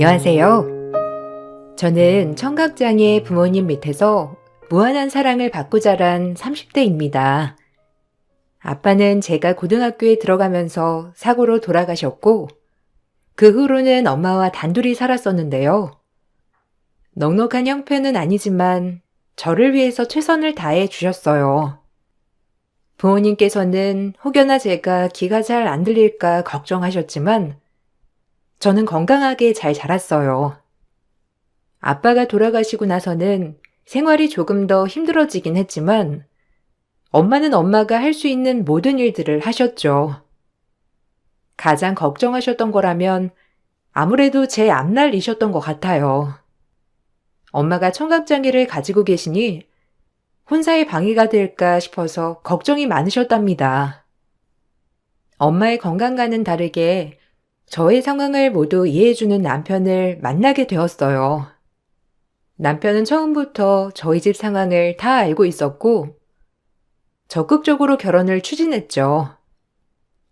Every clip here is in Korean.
안녕하세요. 저는 청각장애 부모님 밑에서 무한한 사랑을 받고 자란 30대입니다. 아빠는 제가 고등학교에 들어가면서 사고로 돌아가셨고, 그 후로는 엄마와 단둘이 살았었는데요. 넉넉한 형편은 아니지만 저를 위해서 최선을 다해 주셨어요. 부모님께서는 혹여나 제가 귀가 잘 안 들릴까 걱정하셨지만 저는 건강하게 잘 자랐어요. 아빠가 돌아가시고 나서는 생활이 조금 더 힘들어지긴 했지만 엄마는 엄마가 할 수 있는 모든 일들을 하셨죠. 가장 걱정하셨던 거라면 아무래도 제 앞날이셨던 것 같아요. 엄마가 청각장애를 가지고 계시니 혼사에 방해가 될까 싶어서 걱정이 많으셨답니다. 엄마의 건강과는 다르게 저의 상황을 모두 이해해주는 남편을 만나게 되었어요. 남편은 처음부터 저희 집 상황을 다 알고 있었고 적극적으로 결혼을 추진했죠.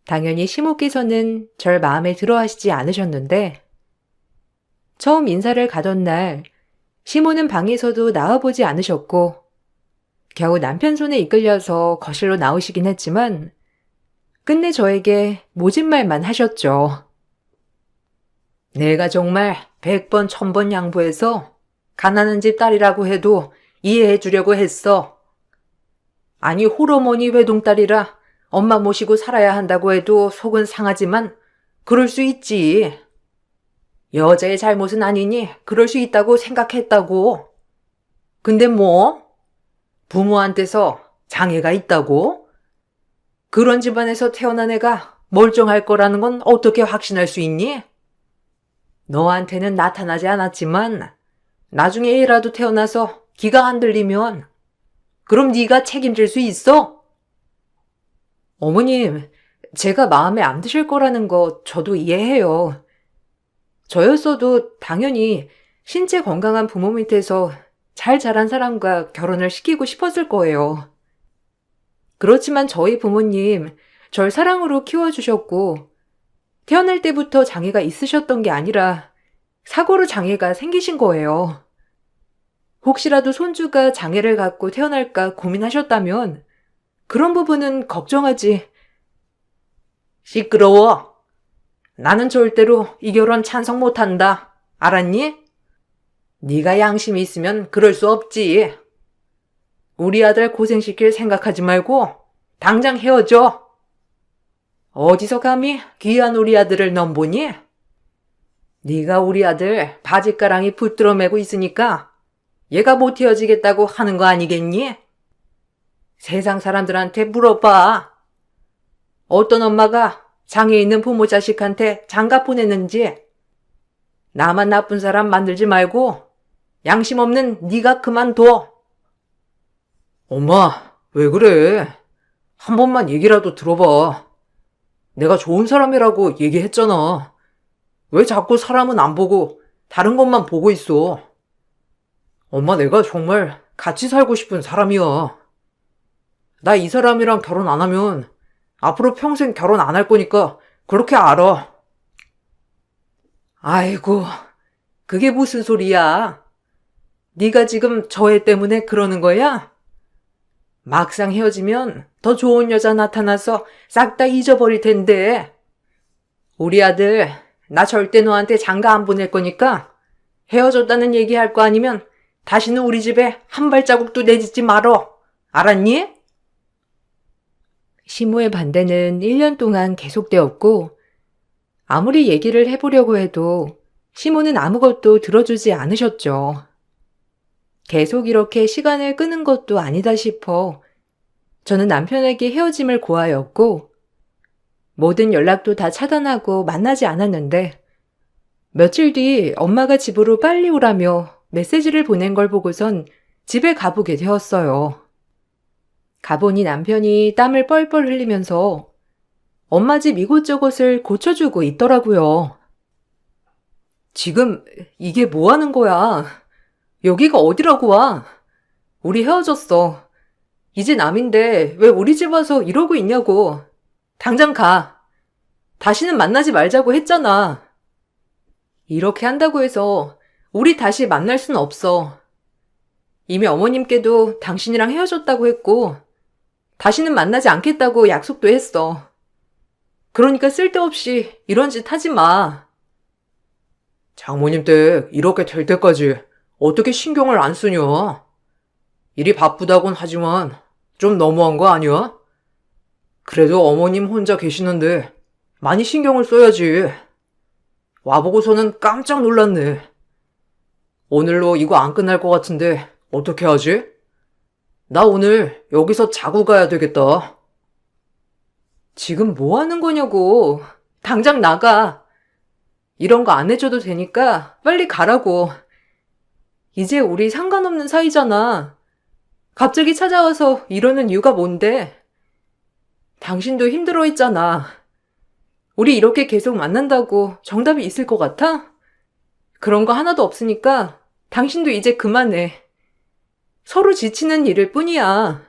당연히 시모께서는 절 마음에 들어 하시지 않으셨는데 처음 인사를 가던 날 시모는 방에서도 나와보지 않으셨고 겨우 남편 손에 이끌려서 거실로 나오시긴 했지만 끝내 저에게 모진 말만 하셨죠. 내가 정말 100번 1000번 양보해서 가난한 집 딸이라고 해도 이해해 주려고 했어. 아니 홀어머니 외동딸이라 엄마 모시고 살아야 한다고 해도 속은 상하지만 그럴 수 있지. 여자의 잘못은 아니니 그럴 수 있다고 생각했다고. 근데 뭐? 부모한테서 장애가 있다고? 그런 집안에서 태어난 애가 멀쩡할 거라는 건 어떻게 확신할 수 있니? 너한테는 나타나지 않았지만 나중에 애라도 태어나서 귀가 안 들리면 그럼 네가 책임질 수 있어? 어머님, 제가 마음에 안 드실 거라는 거 저도 이해해요. 저였어도 당연히 신체 건강한 부모 밑에서 잘 자란 사람과 결혼을 시키고 싶었을 거예요. 그렇지만 저희 부모님, 절 사랑으로 키워주셨고 태어날 때부터 장애가 있으셨던 게 아니라 사고로 장애가 생기신 거예요. 혹시라도 손주가 장애를 갖고 태어날까 고민하셨다면 그런 부분은 걱정하지. 시끄러워. 나는 절대로 이 결혼 찬성 못한다. 알았니? 네가 양심이 있으면 그럴 수 없지. 우리 아들 고생시킬 생각하지 말고 당장 헤어져. 어디서 감히 귀한 우리 아들을 넘보니? 네가 우리 아들 바짓가랑이 붙들어 매고 있으니까 얘가 못 헤어지겠다고 하는 거 아니겠니? 세상 사람들한테 물어봐. 어떤 엄마가 장애 있는 부모 자식한테 장가 보냈는지. 나만 나쁜 사람 만들지 말고 양심 없는 네가 그만둬. 엄마, 왜 그래? 한 번만 얘기라도 들어봐. 내가 좋은 사람이라고 얘기했잖아. 왜 자꾸 사람은 안 보고 다른 것만 보고 있어? 엄마, 내가 정말 같이 살고 싶은 사람이야. 나 이 사람이랑 결혼 안 하면 앞으로 평생 결혼 안 할 거니까 그렇게 알아. 아이고, 그게 무슨 소리야? 네가 지금 저 애 때문에 그러는 거야? 막상 헤어지면 더 좋은 여자 나타나서 싹 다 잊어버릴 텐데. 우리 아들, 나 절대 너한테 장가 안 보낼 거니까 헤어졌다는 얘기할 거 아니면 다시는 우리 집에 한 발자국도 내딛지 말어. 알았니? 시모의 반대는 1년 동안 계속되었고 아무리 얘기를 해보려고 해도 시모는 아무것도 들어주지 않으셨죠. 계속 이렇게 시간을 끄는 것도 아니다 싶어 저는 남편에게 헤어짐을 고하였고 모든 연락도 다 차단하고 만나지 않았는데 며칠 뒤 엄마가 집으로 빨리 오라며 메시지를 보낸 걸 보고선 집에 가보게 되었어요. 가보니 남편이 땀을 뻘뻘 흘리면서 엄마 집 이곳저곳을 고쳐주고 있더라고요. 지금 이게 뭐 하는 거야? 여기가 어디라고 와? 우리 헤어졌어. 이제 남인데 왜 우리 집 와서 이러고 있냐고. 당장 가. 다시는 만나지 말자고 했잖아. 이렇게 한다고 해서 우리 다시 만날 순 없어. 이미 어머님께도 당신이랑 헤어졌다고 했고, 다시는 만나지 않겠다고 약속도 했어. 그러니까 쓸데없이 이런 짓 하지 마. 장모님 댁 이렇게 될 때까지 어떻게 신경을 안 쓰냐? 일이 바쁘다곤 하지만 좀 너무한 거 아니야? 그래도 어머님 혼자 계시는데 많이 신경을 써야지. 와보고서는 깜짝 놀랐네. 오늘로 이거 안 끝날 것 같은데 어떻게 하지? 나 오늘 여기서 자고 가야 되겠다. 지금 뭐 하는 거냐고. 당장 나가. 이런 거 안 해줘도 되니까 빨리 가라고. 이제 우리 상관없는 사이잖아. 갑자기 찾아와서 이러는 이유가 뭔데? 당신도 힘들어했잖아. 우리 이렇게 계속 만난다고 정답이 있을 것 같아? 그런 거 하나도 없으니까 당신도 이제 그만해. 서로 지치는 일일 뿐이야.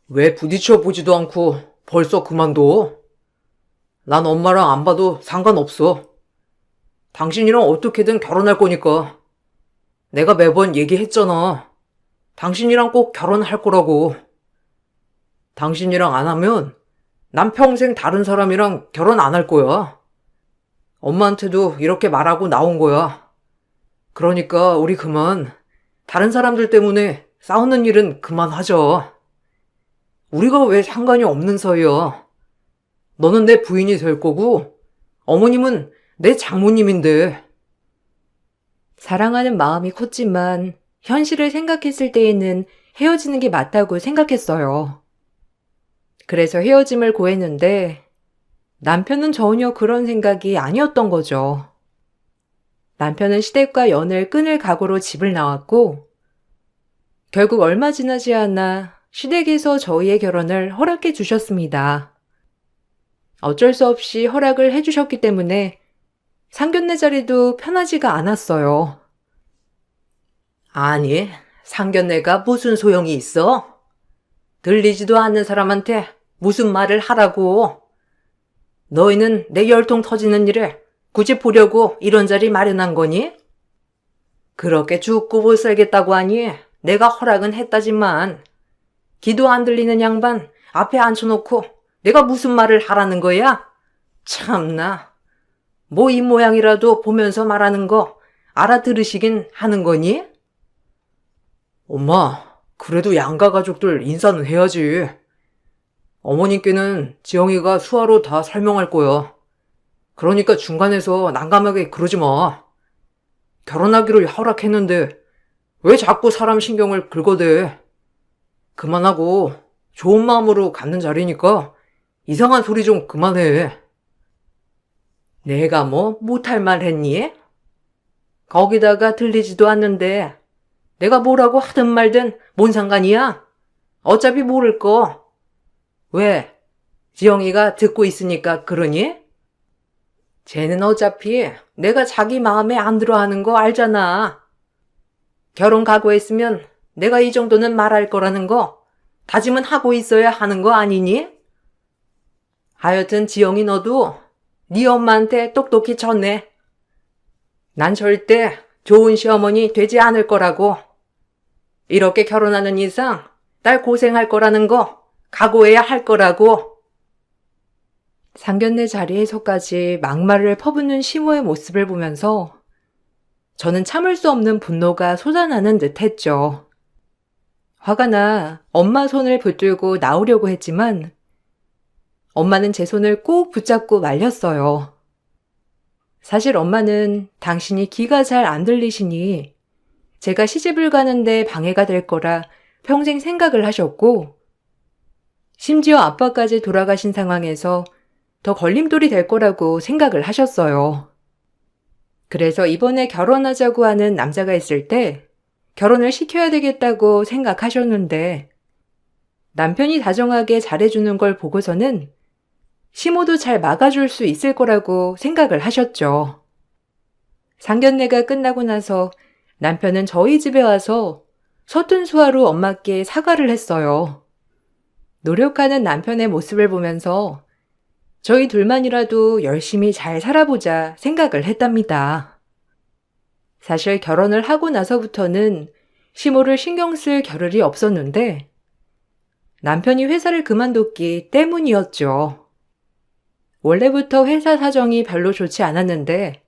왜 부딪혀 보지도 않고 벌써 그만둬? 난 엄마랑 안 봐도 상관없어. 당신이랑 어떻게든 결혼할 거니까. 내가 매번 얘기했잖아. 당신이랑 꼭 결혼할 거라고. 당신이랑 안 하면 난 평생 다른 사람이랑 결혼 안 할 거야. 엄마한테도 이렇게 말하고 나온 거야. 그러니까 우리 그만, 다른 사람들 때문에 싸우는 일은 그만하자. 우리가 왜 상관이 없는 사이야. 너는 내 부인이 될 거고, 어머님은 내 장모님인데. 사랑하는 마음이 컸지만 현실을 생각했을 때에는 헤어지는 게 맞다고 생각했어요. 그래서 헤어짐을 고했는데 남편은 전혀 그런 생각이 아니었던 거죠. 남편은 시댁과 연을 끊을 각오로 집을 나왔고 결국 얼마 지나지 않아 시댁에서 저희의 결혼을 허락해 주셨습니다. 어쩔 수 없이 허락을 해주셨기 때문에 상견례 자리도 편하지가 않았어요. 아니, 상견례가 무슨 소용이 있어? 들리지도 않는 사람한테 무슨 말을 하라고. 너희는 내 열통 터지는 일에 굳이 보려고 이런 자리 마련한 거니? 그렇게 죽고 못 살겠다고 하니 내가 허락은 했다지만 기도 안 들리는 양반 앞에 앉혀놓고 내가 무슨 말을 하라는 거야? 참나. 뭐 이 모양이라도 보면서 말하는 거 알아들으시긴 하는 거니? 엄마, 그래도 양가 가족들 인사는 해야지. 어머님께는 지영이가 수화로 다 설명할 거야. 그러니까 중간에서 난감하게 그러지 마. 결혼하기로 허락했는데 왜 자꾸 사람 신경을 긁어대? 그만하고 좋은 마음으로 갖는 자리니까 이상한 소리 좀 그만해. 내가 뭐 못할 말 했니? 거기다가 들리지도 않는데 내가 뭐라고 하든 말든 뭔 상관이야? 어차피 모를 거. 왜? 지영이가 듣고 있으니까 그러니? 쟤는 어차피 내가 자기 마음에 안 들어 하는 거 알잖아. 결혼 각오했으면 내가 이 정도는 말할 거라는 거 다짐은 하고 있어야 하는 거 아니니? 하여튼 지영이 너도 네 엄마한테 똑똑히 전해. 난 절대 좋은 시어머니 되지 않을 거라고. 이렇게 결혼하는 이상 딸 고생할 거라는 거 각오해야 할 거라고. 상견례 자리에서까지 막말을 퍼붓는 시모의 모습을 보면서 저는 참을 수 없는 분노가 솟아나는 듯 했죠. 화가 나 엄마 손을 붙들고 나오려고 했지만 엄마는 제 손을 꼭 붙잡고 말렸어요. 사실 엄마는 당신이 귀가 잘 안 들리시니 제가 시집을 가는데 방해가 될 거라 평생 생각을 하셨고 심지어 아빠까지 돌아가신 상황에서 더 걸림돌이 될 거라고 생각을 하셨어요. 그래서 이번에 결혼하자고 하는 남자가 있을 때 결혼을 시켜야 되겠다고 생각하셨는데 남편이 다정하게 잘해주는 걸 보고서는 시모도 잘 막아줄 수 있을 거라고 생각을 하셨죠. 상견례가 끝나고 나서 남편은 저희 집에 와서 서툰 수화로 엄마께 사과를 했어요. 노력하는 남편의 모습을 보면서 저희 둘만이라도 열심히 잘 살아보자 생각을 했답니다. 사실 결혼을 하고 나서부터는 시모를 신경 쓸 겨를이 없었는데 남편이 회사를 그만뒀기 때문이었죠. 원래부터 회사 사정이 별로 좋지 않았는데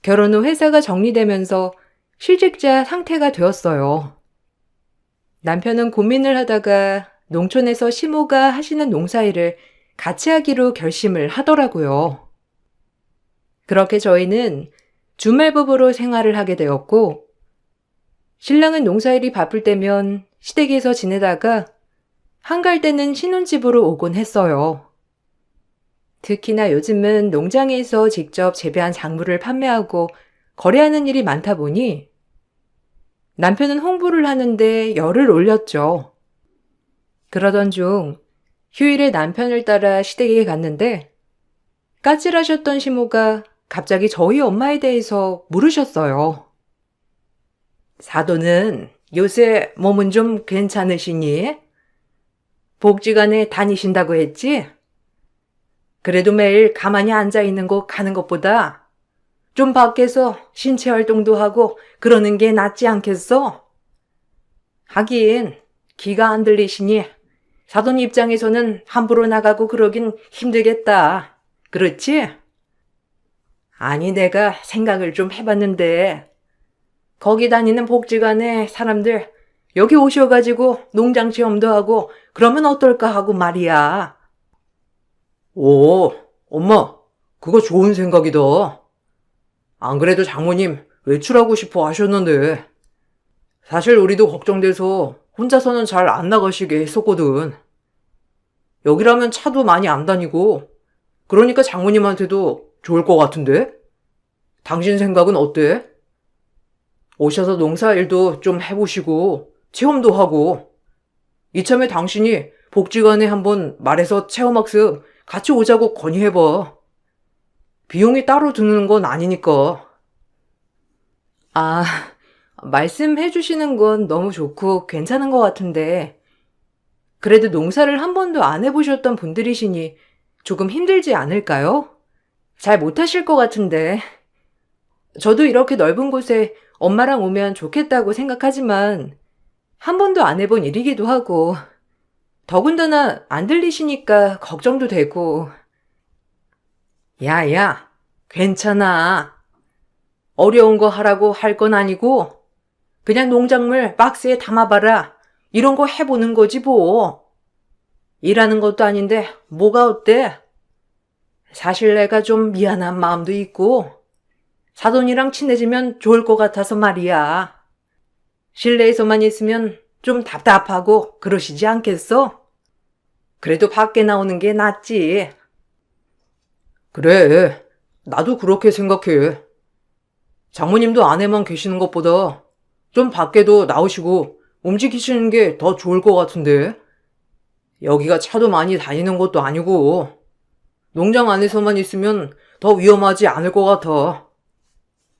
결혼 후 회사가 정리되면서 실직자 상태가 되었어요. 남편은 고민을 하다가 농촌에서 시모가 하시는 농사일을 같이 하기로 결심을 하더라고요. 그렇게 저희는 주말부부로 생활을 하게 되었고 신랑은 농사일이 바쁠 때면 시댁에서 지내다가 한가할 때는 신혼집으로 오곤 했어요. 특히나 요즘은 농장에서 직접 재배한 작물을 판매하고 거래하는 일이 많다 보니 남편은 홍보를 하는데 열을 올렸죠. 그러던 중 휴일에 남편을 따라 시댁에 갔는데 까칠하셨던 시모가 갑자기 저희 엄마에 대해서 물으셨어요. 사돈은 요새 몸은 좀 괜찮으시니? 복지관에 다니신다고 했지? 그래도 매일 가만히 앉아있는 곳 가는 것보다 좀 밖에서 신체 활동도 하고 그러는 게 낫지 않겠어? 하긴 귀가 안 들리시니 사돈 입장에서는 함부로 나가고 그러긴 힘들겠다. 그렇지? 아니 내가 생각을 좀 해봤는데 거기 다니는 복지관에 사람들 여기 오셔가지고 농장 체험도 하고 그러면 어떨까 하고 말이야. 오, 엄마, 그거 좋은 생각이다. 안 그래도 장모님 외출하고 싶어 하셨는데 사실 우리도 걱정돼서 혼자서는 잘 안 나가시게 했었거든. 여기라면 차도 많이 안 다니고 그러니까 장모님한테도 좋을 것 같은데? 당신 생각은 어때? 오셔서 농사일도 좀 해보시고 체험도 하고 이참에 당신이 복지관에 한번 말해서 체험학습 같이 오자고 건의해봐. 비용이 따로 드는 건 아니니까. 아, 말씀해 주시는 건 너무 좋고 괜찮은 것 같은데 그래도 농사를 한 번도 안 해보셨던 분들이시니 조금 힘들지 않을까요? 잘 못하실 것 같은데. 저도 이렇게 넓은 곳에 엄마랑 오면 좋겠다고 생각하지만 한 번도 안 해본 일이기도 하고 더군다나 안 들리시니까 걱정도 되고. 야야, 괜찮아. 어려운 거 하라고 할 건 아니고 그냥 농작물 박스에 담아봐라. 이런 거 해보는 거지 뭐. 일하는 것도 아닌데 뭐가 어때? 사실 내가 좀 미안한 마음도 있고 사돈이랑 친해지면 좋을 것 같아서 말이야. 실내에서만 있으면 좀 답답하고 그러시지 않겠어? 그래도 밖에 나오는 게 낫지. 그래, 나도 그렇게 생각해. 장모님도 아내만 계시는 것보다 좀 밖에도 나오시고 움직이시는 게 더 좋을 것 같은데. 여기가 차도 많이 다니는 것도 아니고 농장 안에서만 있으면 더 위험하지 않을 것 같아.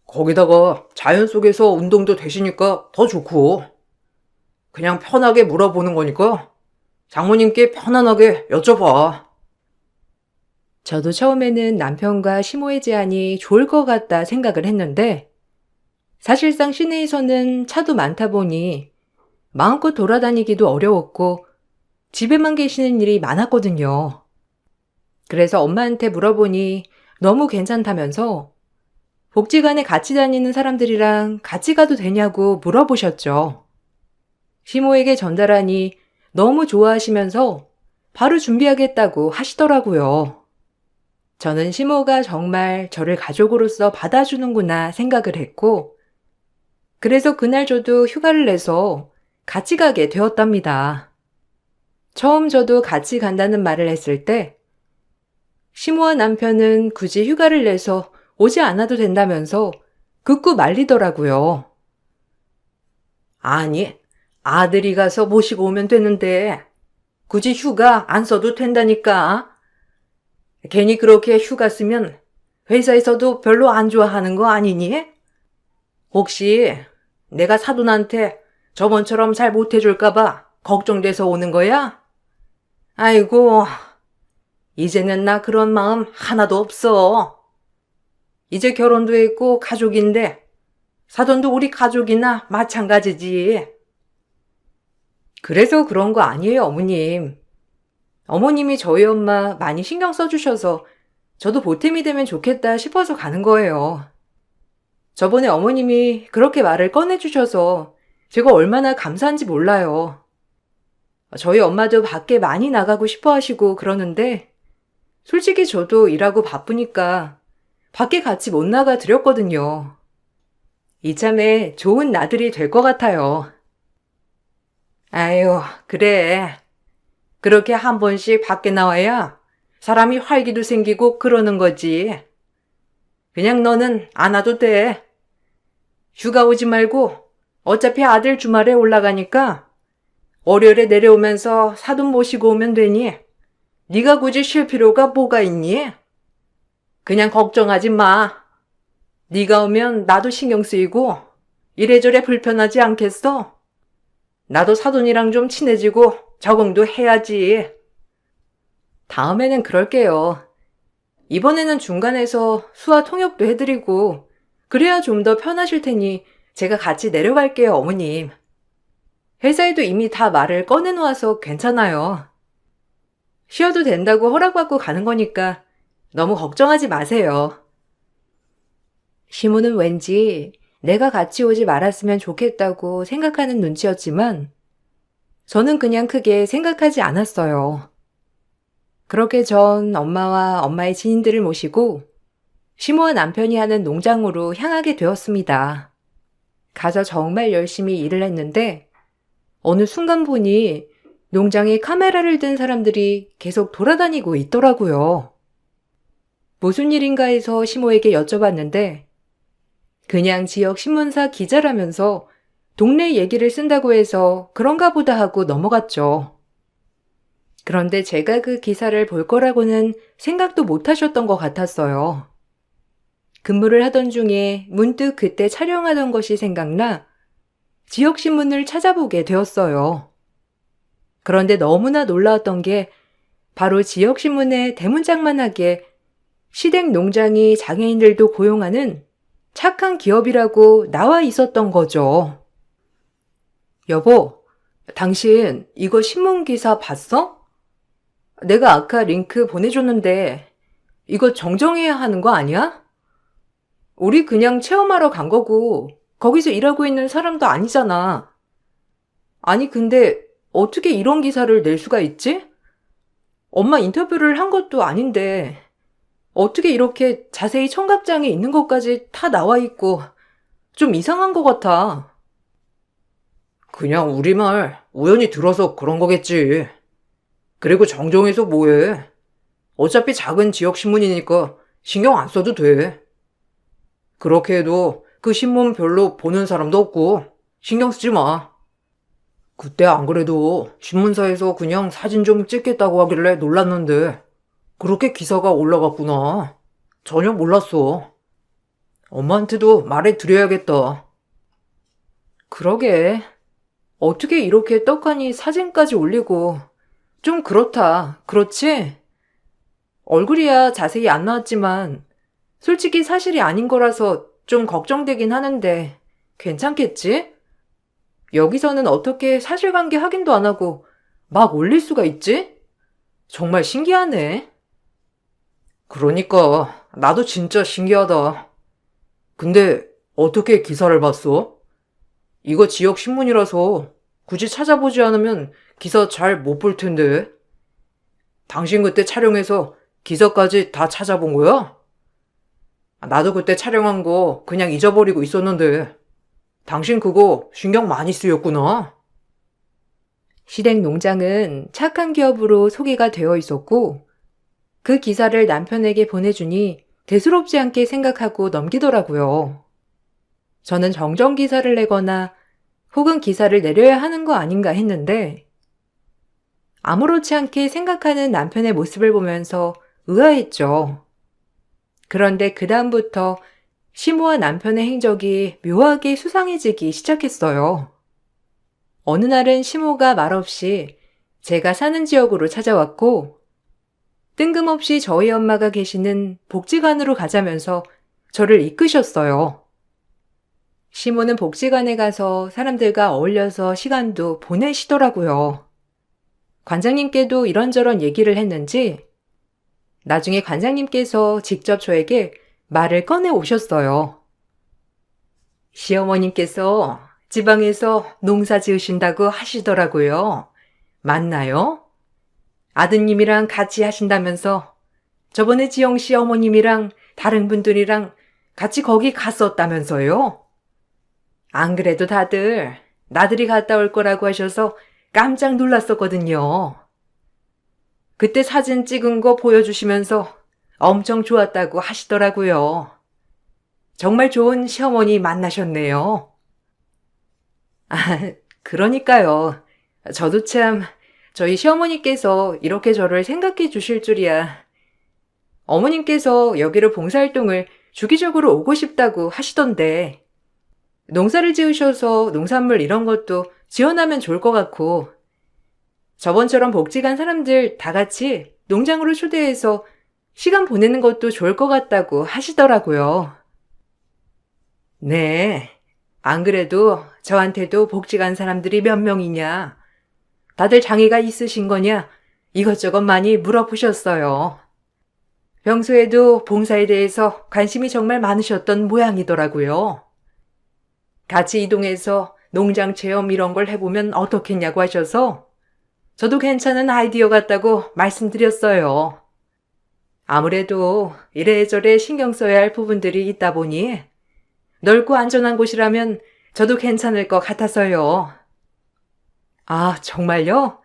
거기다가 자연 속에서 운동도 되시니까 더 좋고 그냥 편하게 물어보는 거니까 장모님께 편안하게 여쭤봐. 저도 처음에는 남편과 시모의 제안이 좋을 것 같다 생각을 했는데 사실상 시내에서는 차도 많다 보니 마음껏 돌아다니기도 어려웠고 집에만 계시는 일이 많았거든요. 그래서 엄마한테 물어보니 너무 괜찮다면서 복지관에 같이 다니는 사람들이랑 같이 가도 되냐고 물어보셨죠. 시모에게 전달하니 너무 좋아하시면서 바로 준비하겠다고 하시더라고요. 저는 시모가 정말 저를 가족으로서 받아주는구나 생각을 했고, 그래서 그날 저도 휴가를 내서 같이 가게 되었답니다. 처음 저도 같이 간다는 말을 했을 때, 시모와 남편은 굳이 휴가를 내서 오지 않아도 된다면서 극구 말리더라고요. 아니, 아들이 가서 모시고 오면 되는데 굳이 휴가 안 써도 된다니까. 괜히 그렇게 휴가 쓰면 회사에서도 별로 안 좋아하는 거 아니니? 혹시 내가 사돈한테 저번처럼 잘 못해줄까봐 걱정돼서 오는 거야? 아이고, 이제는 나 그런 마음 하나도 없어. 이제 결혼도 했고 가족인데 사돈도 우리 가족이나 마찬가지지. 그래서 그런 거 아니에요, 어머님. 어머님이 저희 엄마 많이 신경 써주셔서 저도 보탬이 되면 좋겠다 싶어서 가는 거예요. 저번에 어머님이 그렇게 말을 꺼내주셔서 제가 얼마나 감사한지 몰라요. 저희 엄마도 밖에 많이 나가고 싶어 하시고 그러는데 솔직히 저도 일하고 바쁘니까 밖에 같이 못 나가 드렸거든요. 이참에 좋은 나들이 될 것 같아요. 아유, 그래. 그렇게 한 번씩 밖에 나와야 사람이 활기도 생기고 그러는 거지. 그냥 너는 안 와도 돼. 휴가 오지 말고 어차피 아들 주말에 올라가니까 월요일에 내려오면서 사돈 모시고 오면 되니 네가 굳이 쉴 필요가 뭐가 있니? 그냥 걱정하지 마. 네가 오면 나도 신경 쓰이고 이래저래 불편하지 않겠어? 나도 사돈이랑 좀 친해지고 적응도 해야지. 다음에는 그럴게요. 이번에는 중간에서 수화 통역도 해드리고 그래야 좀 더 편하실 테니 제가 같이 내려갈게요, 어머님. 회사에도 이미 다 말을 꺼내놓아서 괜찮아요. 쉬어도 된다고 허락받고 가는 거니까 너무 걱정하지 마세요. 시모는 왠지 내가 같이 오지 말았으면 좋겠다고 생각하는 눈치였지만 저는 그냥 크게 생각하지 않았어요. 그렇게 전 엄마와 엄마의 지인들을 모시고 시모와 남편이 하는 농장으로 향하게 되었습니다. 가서 정말 열심히 일을 했는데 어느 순간 보니 농장에 카메라를 든 사람들이 계속 돌아다니고 있더라고요. 무슨 일인가 해서 시모에게 여쭤봤는데 그냥 지역 신문사 기자라면서 동네 얘기를 쓴다고 해서 그런가 보다 하고 넘어갔죠. 그런데 제가 그 기사를 볼 거라고는 생각도 못 하셨던 것 같았어요. 근무를 하던 중에 문득 그때 촬영하던 것이 생각나 지역신문을 찾아보게 되었어요. 그런데 너무나 놀라웠던 게 바로 지역신문에 대문짝만하게 시댁 농장이 장애인들도 고용하는 착한 기업이라고 나와 있었던 거죠. 여보, 당신 이거 신문기사 봤어? 내가 아까 링크 보내줬는데 이거 정정해야 하는 거 아니야? 우리 그냥 체험하러 간 거고 거기서 일하고 있는 사람도 아니잖아. 아니 근데 어떻게 이런 기사를 낼 수가 있지? 엄마 인터뷰를 한 것도 아닌데 어떻게 이렇게 자세히 청각장애 있는 것까지 다 나와 있고 좀 이상한 것 같아. 그냥 우리말 우연히 들어서 그런 거겠지. 그리고 정정해서 뭐해. 어차피 작은 지역 신문이니까 신경 안 써도 돼. 그렇게 해도 그 신문 별로 보는 사람도 없고 신경 쓰지 마. 그때 안 그래도 신문사에서 그냥 사진 좀 찍겠다고 하길래 놀랐는데 그렇게 기사가 올라갔구나. 전혀 몰랐어. 엄마한테도 말해드려야겠다. 그러게. 어떻게 이렇게 떡하니 사진까지 올리고 좀 그렇다. 그렇지? 얼굴이야 자세히 안 나왔지만 솔직히 사실이 아닌 거라서 좀 걱정되긴 하는데 괜찮겠지? 여기서는 어떻게 사실관계 확인도 안 하고 막 올릴 수가 있지? 정말 신기하네. 그러니까 나도 진짜 신기하다. 근데 어떻게 기사를 봤어? 이거 지역 신문이라서 굳이 찾아보지 않으면 기사 잘 못 볼 텐데. 당신 그때 촬영해서 기사까지 다 찾아본 거야? 나도 그때 촬영한 거 그냥 잊어버리고 있었는데 당신 그거 신경 많이 쓰였구나. 시댁 농장은 착한 기업으로 소개가 되어 있었고 그 기사를 남편에게 보내주니 대수롭지 않게 생각하고 넘기더라고요. 저는 정정 기사를 내거나 혹은 기사를 내려야 하는 거 아닌가 했는데 아무렇지 않게 생각하는 남편의 모습을 보면서 의아했죠. 그런데 그다음부터 시모와 남편의 행적이 묘하게 수상해지기 시작했어요. 어느 날은 시모가 말없이 제가 사는 지역으로 찾아왔고 뜬금없이 저희 엄마가 계시는 복지관으로 가자면서 저를 이끄셨어요. 시모는 복지관에 가서 사람들과 어울려서 시간도 보내시더라고요. 관장님께도 이런저런 얘기를 했는지 나중에 관장님께서 직접 저에게 말을 꺼내 오셨어요. 시어머님께서 지방에서 농사 지으신다고 하시더라고요. 맞나요? 아드님이랑 같이 하신다면서 저번에 지영씨 어머님이랑 다른 분들이랑 같이 거기 갔었다면서요? 안 그래도 다들 나들이 갔다 올 거라고 하셔서 깜짝 놀랐었거든요. 그때 사진 찍은 거 보여주시면서 엄청 좋았다고 하시더라고요. 정말 좋은 시어머니 만나셨네요. 아, 그러니까요. 저도 참 저희 시어머니께서 이렇게 저를 생각해 주실 줄이야. 어머님께서 여기로 봉사활동을 주기적으로 오고 싶다고 하시던데 농사를 지으셔서 농산물 이런 것도 지원하면 좋을 것 같고 저번처럼 복지관 사람들 다 같이 농장으로 초대해서 시간 보내는 것도 좋을 것 같다고 하시더라고요. 네. 안 그래도 저한테도 복지관 사람들이 몇 명이냐, 다들 장애가 있으신 거냐 이것저것 많이 물어보셨어요. 평소에도 봉사에 대해서 관심이 정말 많으셨던 모양이더라고요. 같이 이동해서 농장 체험 이런 걸 해보면 어떻겠냐고 하셔서 저도 괜찮은 아이디어 같다고 말씀드렸어요. 아무래도 이래저래 신경 써야 할 부분들이 있다 보니 넓고 안전한 곳이라면 저도 괜찮을 것 같아서요. 아, 정말요?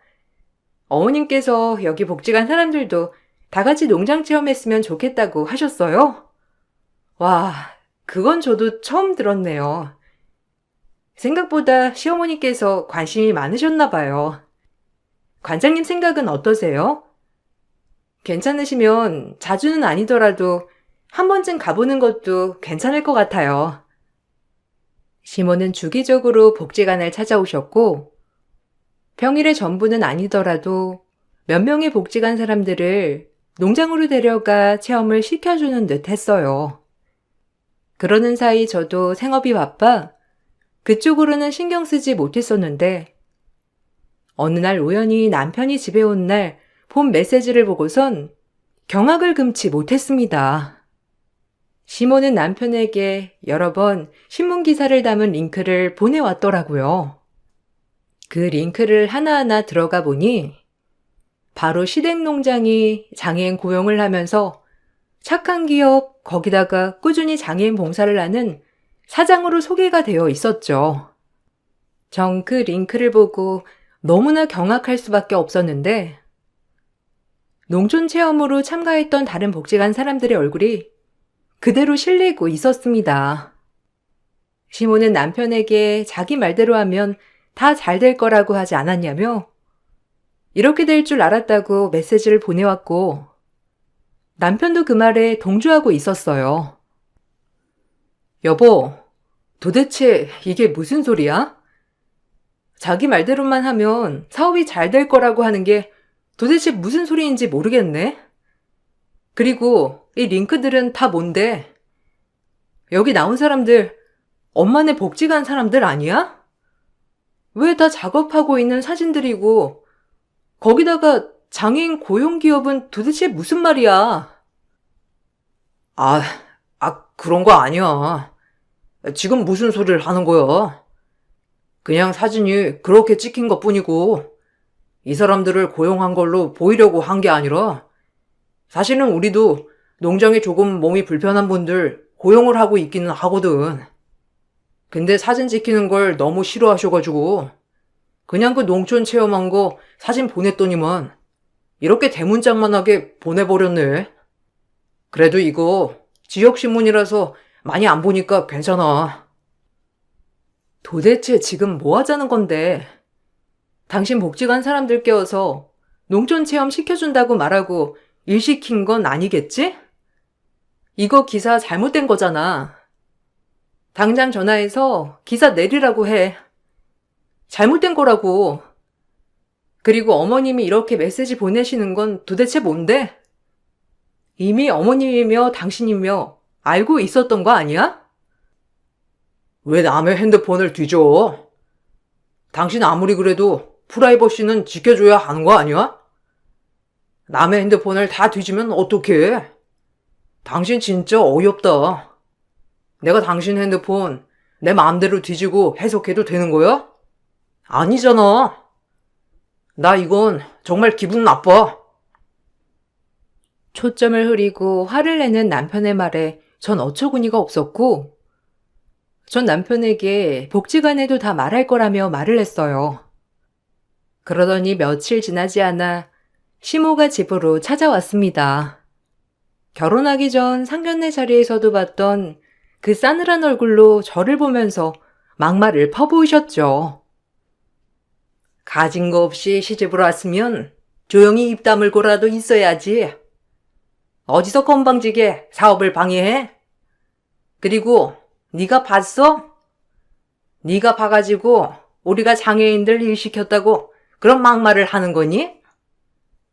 어머님께서 여기 복지관 사람들도 다 같이 농장 체험했으면 좋겠다고 하셨어요? 와, 그건 저도 처음 들었네요. 생각보다 시어머니께서 관심이 많으셨나 봐요. 관장님 생각은 어떠세요? 괜찮으시면 자주는 아니더라도 한 번쯤 가보는 것도 괜찮을 것 같아요. 시모는 주기적으로 복지관을 찾아오셨고 평일에 전부는 아니더라도 몇 명의 복지관 사람들을 농장으로 데려가 체험을 시켜주는 듯 했어요. 그러는 사이 저도 생업이 바빠 그쪽으로는 신경 쓰지 못했었는데 어느 날 우연히 남편이 집에 온 날 본 메시지를 보고선 경악을 금치 못했습니다. 시모는 남편에게 여러 번 신문기사를 담은 링크를 보내왔더라고요. 그 링크를 하나하나 들어가 보니 바로 시댁농장이 장애인 고용을 하면서 착한 기업 거기다가 꾸준히 장애인 봉사를 하는 사장으로 소개가 되어 있었죠. 정 그 링크를 보고 너무나 경악할 수밖에 없었는데 농촌 체험으로 참가했던 다른 복지관 사람들의 얼굴이 그대로 실리고 있었습니다. 시모는 남편에게 자기 말대로 하면 다 잘 될 거라고 하지 않았냐며 이렇게 될 줄 알았다고 메시지를 보내왔고 남편도 그 말에 동조하고 있었어요. 여보, 도대체 이게 무슨 소리야? 자기 말대로만 하면 사업이 잘 될 거라고 하는 게 도대체 무슨 소리인지 모르겠네? 그리고 이 링크들은 다 뭔데? 여기 나온 사람들 엄마네 복지관 사람들 아니야? 왜 다 작업하고 있는 사진들이고 거기다가 장애인 고용기업은 도대체 무슨 말이야? 그런 거 아니야. 지금 무슨 소리를 하는 거야? 그냥 사진이 그렇게 찍힌 것 뿐이고 이 사람들을 고용한 걸로 보이려고 한 게 아니라 사실은 우리도 농장에 조금 몸이 불편한 분들 고용을 하고 있기는 하거든. 근데 사진 찍히는 걸 너무 싫어하셔가지고 그냥 그 농촌 체험한 거 사진 보냈더니만 이렇게 대문짝만하게 보내버렸네. 그래도 이거 지역신문이라서 많이 안 보니까 괜찮아. 도대체 지금 뭐 하자는 건데? 당신 복지관 사람들 깨워서 농촌 체험 시켜준다고 말하고 일 시킨 건 아니겠지? 이거 기사 잘못된 거잖아. 당장 전화해서 기사 내리라고 해. 잘못된 거라고. 그리고 어머님이 이렇게 메시지 보내시는 건 도대체 뭔데? 이미 어머님이며 당신이며 알고 있었던 거 아니야? 왜 남의 핸드폰을 뒤져? 당신 아무리 그래도 프라이버시는 지켜줘야 하는 거 아니야? 남의 핸드폰을 다 뒤지면 어떡해? 당신 진짜 어이없다. 내가 당신 핸드폰 내 마음대로 뒤지고 해석해도 되는 거야? 아니잖아. 나 이건 정말 기분 나빠. 초점을 흐리고 화를 내는 남편의 말에 전 어처구니가 없었고, 전 남편에게 복지관에도 다 말할 거라며 말을 했어요. 그러더니 며칠 지나지 않아 시모가 집으로 찾아왔습니다. 결혼하기 전 상견례 자리에서도 봤던 그 싸늘한 얼굴로 저를 보면서 막말을 퍼부으셨죠. 가진 거 없이 시집을 왔으면 조용히 입 다물고라도 있어야지. 어디서 건방지게 사업을 방해해? 그리고 네가 봤어? 네가 봐가지고 우리가 장애인들 일 시켰다고 그런 막말을 하는 거니?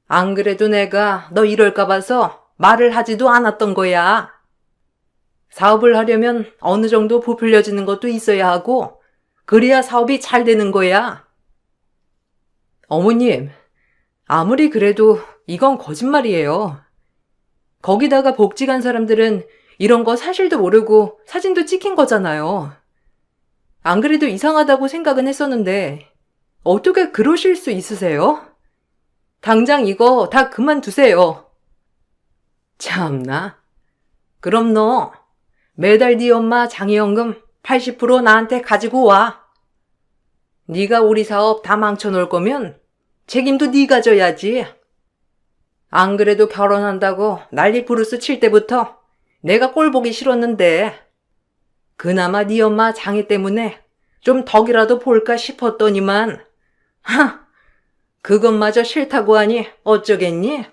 안 그래도 내가 너 이럴까 봐서 말을 하지도 않았던 거야. 사업을 하려면 어느 정도 부풀려지는 것도 있어야 하고 그래야 사업이 잘 되는 거야. 어머님, 아무리 그래도 이건 거짓말이에요. 거기다가 복지 간 사람들은 이런 거 사실도 모르고 사진도 찍힌 거잖아요. 안 그래도 이상하다고 생각은 했었는데 어떻게 그러실 수 있으세요? 당장 이거 다 그만두세요. 참나. 그럼 너 매달 네 엄마 장애연금 80% 나한테 가지고 와. 네가 우리 사업 다 망쳐놓을 거면 책임도 네가 져야지. 안 그래도 결혼한다고 난리 부르스 칠 때부터 내가 꼴 보기 싫었는데 그나마 네 엄마 장애 때문에 좀 덕이라도 볼까 싶었더니만 그것마저 싫다고 하니 어쩌겠니?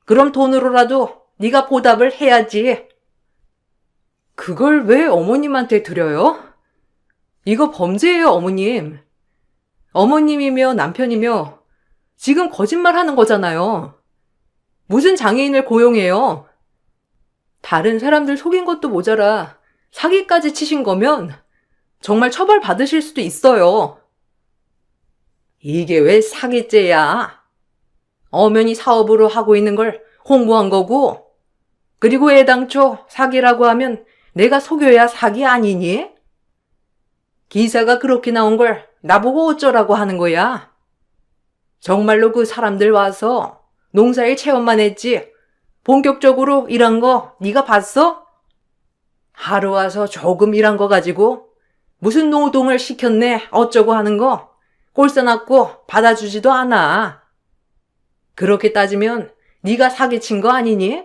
그럼 돈으로라도 네가 보답을 해야지. 그걸 왜 어머님한테 드려요? 이거 범죄예요, 어머님. 어머님이며 남편이며 지금 거짓말 하는 거잖아요. 무슨 장애인을 고용해요? 다른 사람들 속인 것도 모자라 사기까지 치신 거면 정말 처벌 받으실 수도 있어요. 이게 왜 사기죄야? 엄연히 사업으로 하고 있는 걸 홍보한 거고, 그리고 애당초 사기라고 하면 내가 속여야 사기 아니니? 기사가 그렇게 나온 걸 나보고 어쩌라고 하는 거야? 정말로 그 사람들 와서 농사일 체험만 했지 본격적으로 일한 거 네가 봤어? 하루 와서 조금 일한 거 가지고 무슨 노동을 시켰네 어쩌고 하는 거 꼴싸놨고 받아주지도 않아. 그렇게 따지면 네가 사기친 거 아니니?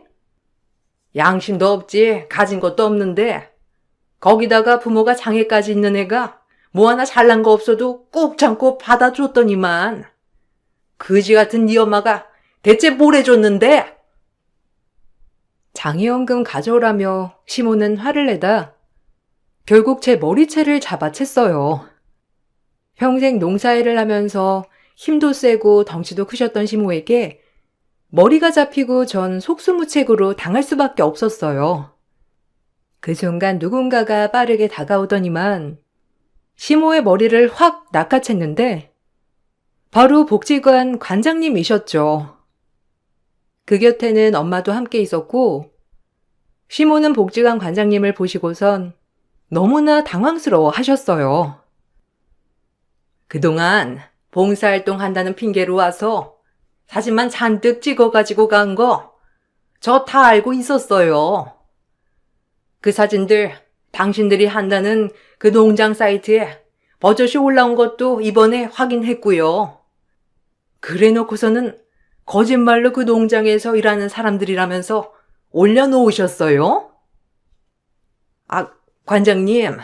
양심도 없지 가진 것도 없는데 거기다가 부모가 장애까지 있는 애가 뭐 하나 잘난 거 없어도 꾹 참고 받아줬더니만 그지 같은 네 엄마가 대체 뭘 해줬는데? 장애연금 가져오라며 시모는 화를 내다 결국 제 머리채를 잡아챘어요. 평생 농사일을 하면서 힘도 세고 덩치도 크셨던 시모에게 머리가 잡히고 전 속수무책으로 당할 수밖에 없었어요. 그 순간 누군가가 빠르게 다가오더니만 시모의 머리를 확 낚아챘는데 바로 복지관 관장님이셨죠. 그 곁에는 엄마도 함께 있었고 시모는 복지관 관장님을 보시고선 너무나 당황스러워 하셨어요. 그동안 봉사활동 한다는 핑계로 와서 사진만 잔뜩 찍어가지고 간 거 저 다 알고 있었어요. 그 사진들 당신들이 한다는 그 농장 사이트에 버젓이 올라온 것도 이번에 확인했고요. 그래 놓고서는 거짓말로 그 농장에서 일하는 사람들이라면서 올려놓으셨어요? 아, 관장님,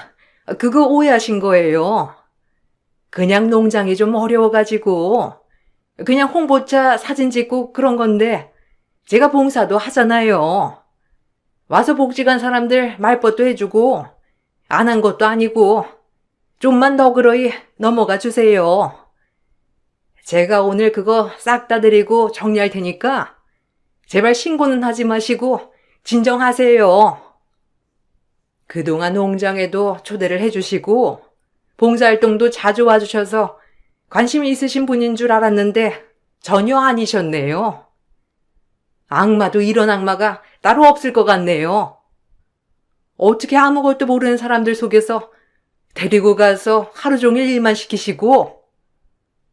그거 오해하신 거예요. 그냥 농장이 좀 어려워가지고 그냥 홍보차 사진 찍고 그런 건데 제가 봉사도 하잖아요. 와서 복지관 사람들 말벗도 해주고 안 한 것도 아니고 좀만 너그러이 넘어가 주세요. 제가 오늘 그거 싹 다 드리고 정리할 테니까 제발 신고는 하지 마시고 진정하세요. 그동안 농장에도 초대를 해주시고 봉사활동도 자주 와주셔서 관심이 있으신 분인 줄 알았는데 전혀 아니셨네요. 악마도 이런 악마가 따로 없을 것 같네요. 어떻게 아무것도 모르는 사람들 속에서 데리고 가서 하루 종일 일만 시키시고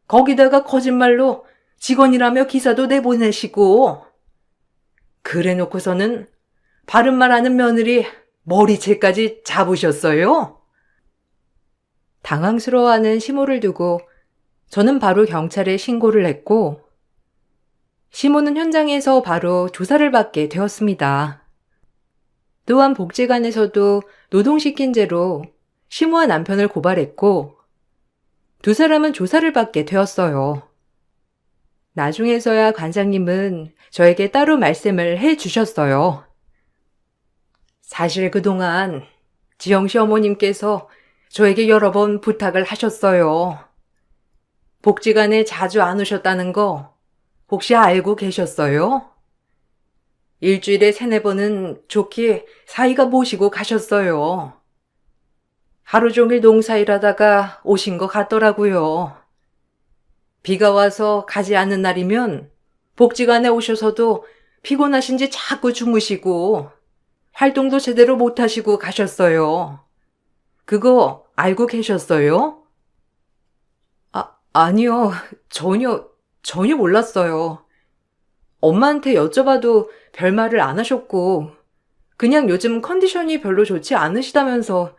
거기다가 거짓말로 직원이라며 기사도 내보내시고 그래 놓고서는 바른 말하는 며느리 머리채까지 잡으셨어요? 당황스러워하는 시모를 두고 저는 바로 경찰에 신고를 했고 시모는 현장에서 바로 조사를 받게 되었습니다. 또한 복지관에서도 노동시킨 죄로 시모와 남편을 고발했고 두 사람은 조사를 받게 되었어요. 나중에서야 관장님은 저에게 따로 말씀을 해 주셨어요. 사실 그동안 지영씨 어머님께서 저에게 여러 번 부탁을 하셨어요. 복지관에 자주 안 오셨다는 거 혹시 알고 계셨어요? 일주일에 3-4번은 좋게 사이가 모시고 가셨어요. 하루 종일 농사일하다가 오신 것 같더라고요. 비가 와서 가지 않는 날이면 복지관에 오셔서도 피곤하신지 자꾸 주무시고 활동도 제대로 못하시고 가셨어요. 그거 알고 계셨어요? 아니요. 전혀 몰랐어요. 엄마한테 여쭤봐도 별말을 안 하셨고 그냥 요즘 컨디션이 별로 좋지 않으시다면서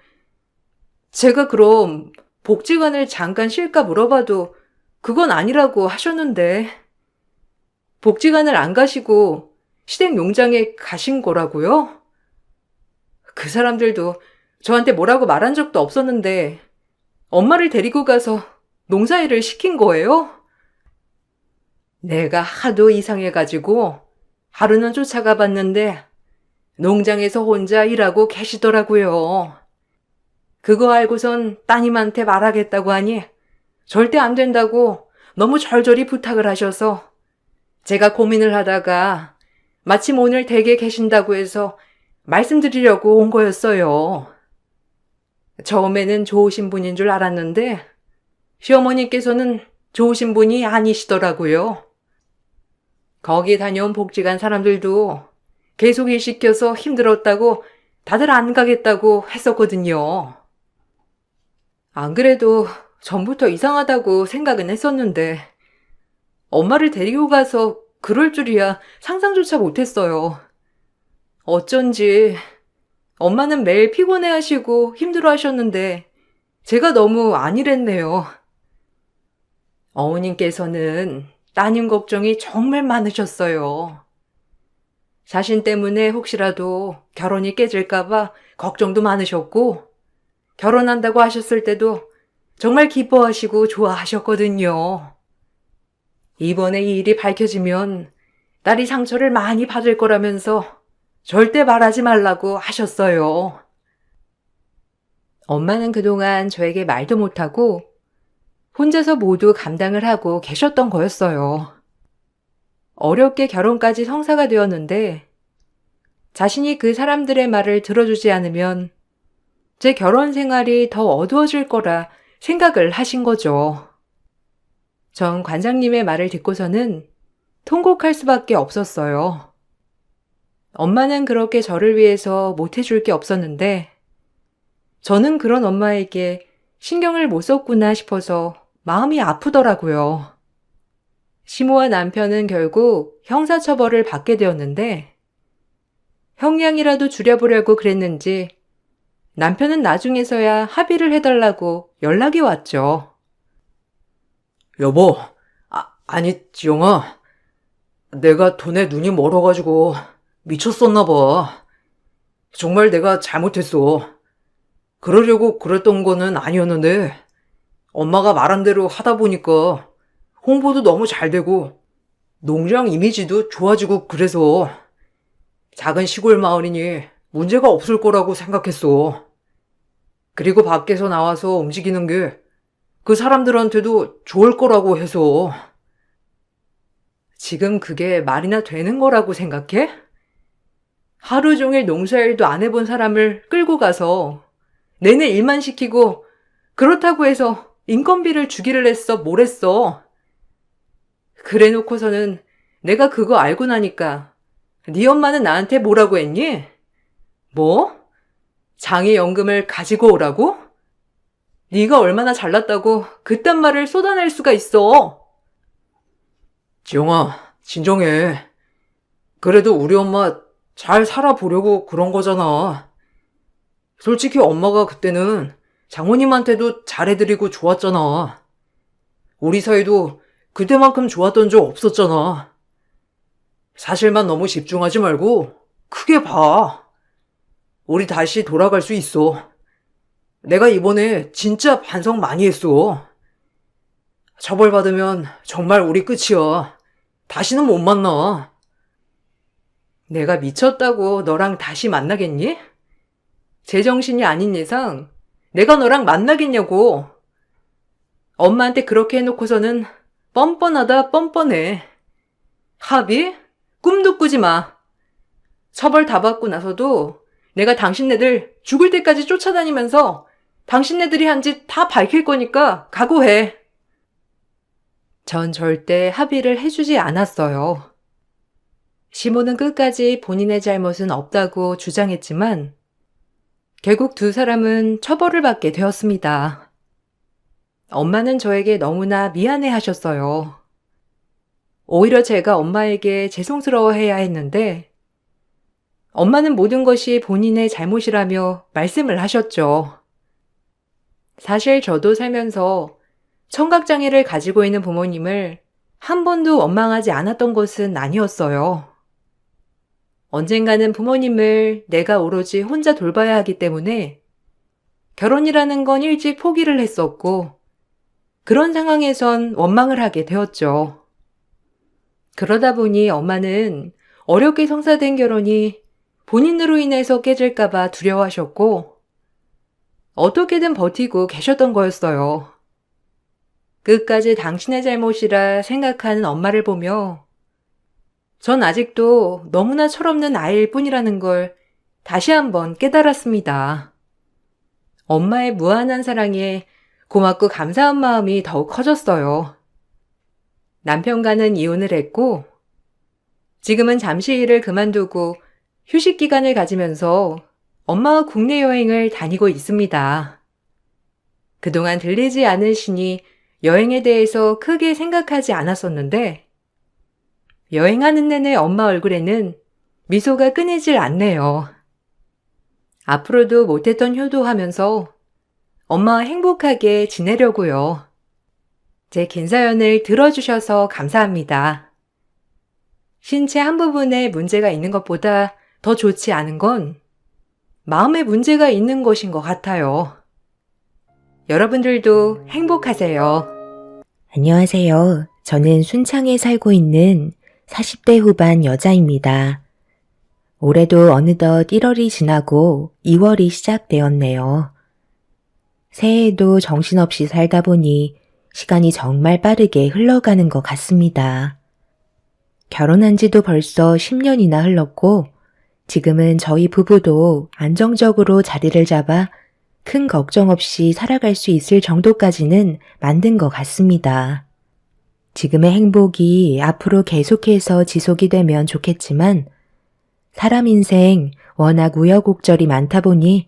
제가 그럼 복지관을 잠깐 쉴까 물어봐도 그건 아니라고 하셨는데 복지관을 안 가시고 시댁 농장에 가신 거라고요? 그 사람들도 저한테 뭐라고 말한 적도 없었는데 엄마를 데리고 가서 농사일을 시킨 거예요? 내가 하도 이상해가지고 하루는 쫓아가 봤는데 농장에서 혼자 일하고 계시더라고요. 그거 알고선 따님한테 말하겠다고 하니 절대 안 된다고 너무 절절히 부탁을 하셔서 제가 고민을 하다가 마침 오늘 댁에 계신다고 해서 말씀드리려고 온 거였어요. 처음에는 좋으신 분인 줄 알았는데 시어머니께서는 좋으신 분이 아니시더라고요. 거기 다녀온 복지관 사람들도 계속 일 시켜서 힘들었다고 다들 안 가겠다고 했었거든요. 안 그래도 전부터 이상하다고 생각은 했었는데 엄마를 데리고 가서 그럴 줄이야 상상조차 못했어요. 어쩐지 엄마는 매일 피곤해하시고 힘들어하셨는데 제가 너무 안일했네요. 어머님께서는 따님 걱정이 정말 많으셨어요. 자신 때문에 혹시라도 결혼이 깨질까봐 걱정도 많으셨고 결혼한다고 하셨을 때도 정말 기뻐하시고 좋아하셨거든요. 이번에 이 일이 밝혀지면 딸이 상처를 많이 받을 거라면서 절대 말하지 말라고 하셨어요. 엄마는 그동안 저에게 말도 못하고 혼자서 모두 감당을 하고 계셨던 거였어요. 어렵게 결혼까지 성사가 되었는데 자신이 그 사람들의 말을 들어주지 않으면 제 결혼 생활이 더 어두워질 거라 생각을 하신 거죠. 전 관장님의 말을 듣고서는 통곡할 수밖에 없었어요. 엄마는 그렇게 저를 위해서 못해줄 게 없었는데 저는 그런 엄마에게 신경을 못 썼구나 싶어서 마음이 아프더라고요. 시모와 남편은 결국 형사처벌을 받게 되었는데 형량이라도 줄여보려고 그랬는지 남편은 나중에서야 합의를 해달라고 연락이 왔죠. 여보, 아니, 지영아. 내가 돈에 눈이 멀어가지고 미쳤었나 봐. 정말 내가 잘못했어. 그러려고 그랬던 거는 아니었는데 엄마가 말한 대로 하다 보니까 홍보도 너무 잘 되고 농장 이미지도 좋아지고 그래서 작은 시골 마을이니 문제가 없을 거라고 생각했어. 그리고 밖에서 나와서 움직이는 게 그 사람들한테도 좋을 거라고 해서. 지금 그게 말이나 되는 거라고 생각해? 하루 종일 농사일도 안 해본 사람을 끌고 가서 내내 일만 시키고 그렇다고 해서 인건비를 주기를 했어, 뭘 했어. 그래 놓고서는 내가 그거 알고 나니까 네 엄마는 나한테 뭐라고 했니? 뭐? 장애연금을 가지고 오라고? 네가 얼마나 잘났다고 그딴 말을 쏟아낼 수가 있어. 지영아, 진정해. 그래도 우리 엄마 잘 살아보려고 그런 거잖아. 솔직히 엄마가 그때는 장모님한테도 잘해드리고 좋았잖아. 우리 사이도 그때만큼 좋았던 적 없었잖아. 사실만 너무 집중하지 말고 크게 봐. 우리 다시 돌아갈 수 있어. 내가 이번에 진짜 반성 많이 했어. 처벌받으면 정말 우리 끝이야. 다시는 못 만나. 내가 미쳤다고 너랑 다시 만나겠니? 제정신이 아닌 이상 내가 너랑 만나겠냐고. 엄마한테 그렇게 해놓고서는 뻔뻔하다 뻔뻔해. 합의? 꿈도 꾸지 마. 처벌 다 받고 나서도 내가 당신네들 죽을 때까지 쫓아다니면서 당신네들이 한 짓 다 밝힐 거니까 각오해. 전 절대 합의를 해주지 않았어요. 시모는 끝까지 본인의 잘못은 없다고 주장했지만 결국 두 사람은 처벌을 받게 되었습니다. 엄마는 저에게 너무나 미안해 하셨어요. 오히려 제가 엄마에게 죄송스러워해야 했는데 엄마는 모든 것이 본인의 잘못이라며 말씀을 하셨죠. 사실 저도 살면서 청각장애를 가지고 있는 부모님을 한 번도 원망하지 않았던 것은 아니었어요. 언젠가는 부모님을 내가 오로지 혼자 돌봐야 하기 때문에 결혼이라는 건 일찍 포기를 했었고 그런 상황에선 원망을 하게 되었죠. 그러다 보니 엄마는 어렵게 성사된 결혼이 본인으로 인해서 깨질까봐 두려워하셨고 어떻게든 버티고 계셨던 거였어요. 끝까지 당신의 잘못이라 생각하는 엄마를 보며 전 아직도 너무나 철없는 아이일 뿐이라는 걸 다시 한번 깨달았습니다. 엄마의 무한한 사랑에 고맙고 감사한 마음이 더욱 커졌어요. 남편과는 이혼을 했고 지금은 잠시 일을 그만두고 휴식 기간을 가지면서 엄마와 국내 여행을 다니고 있습니다. 그동안 들리지 않으시니 여행에 대해서 크게 생각하지 않았었는데 여행하는 내내 엄마 얼굴에는 미소가 끊이질 않네요. 앞으로도 못했던 효도하면서 엄마와 행복하게 지내려고요. 제 긴 사연을 들어주셔서 감사합니다. 신체 한 부분에 문제가 있는 것보다 더 좋지 않은 건 마음에 문제가 있는 것인 것 같아요. 여러분들도 행복하세요. 안녕하세요. 저는 순창에 살고 있는 40대 후반 여자입니다. 올해도 어느덧 1월이 지나고 2월이 시작되었네요. 새해에도 정신없이 살다 보니 시간이 정말 빠르게 흘러가는 것 같습니다. 결혼한 지도 벌써 10년이나 흘렀고 지금은 저희 부부도 안정적으로 자리를 잡아 큰 걱정 없이 살아갈 수 있을 정도까지는 만든 것 같습니다. 지금의 행복이 앞으로 계속해서 지속이 되면 좋겠지만 사람 인생 워낙 우여곡절이 많다 보니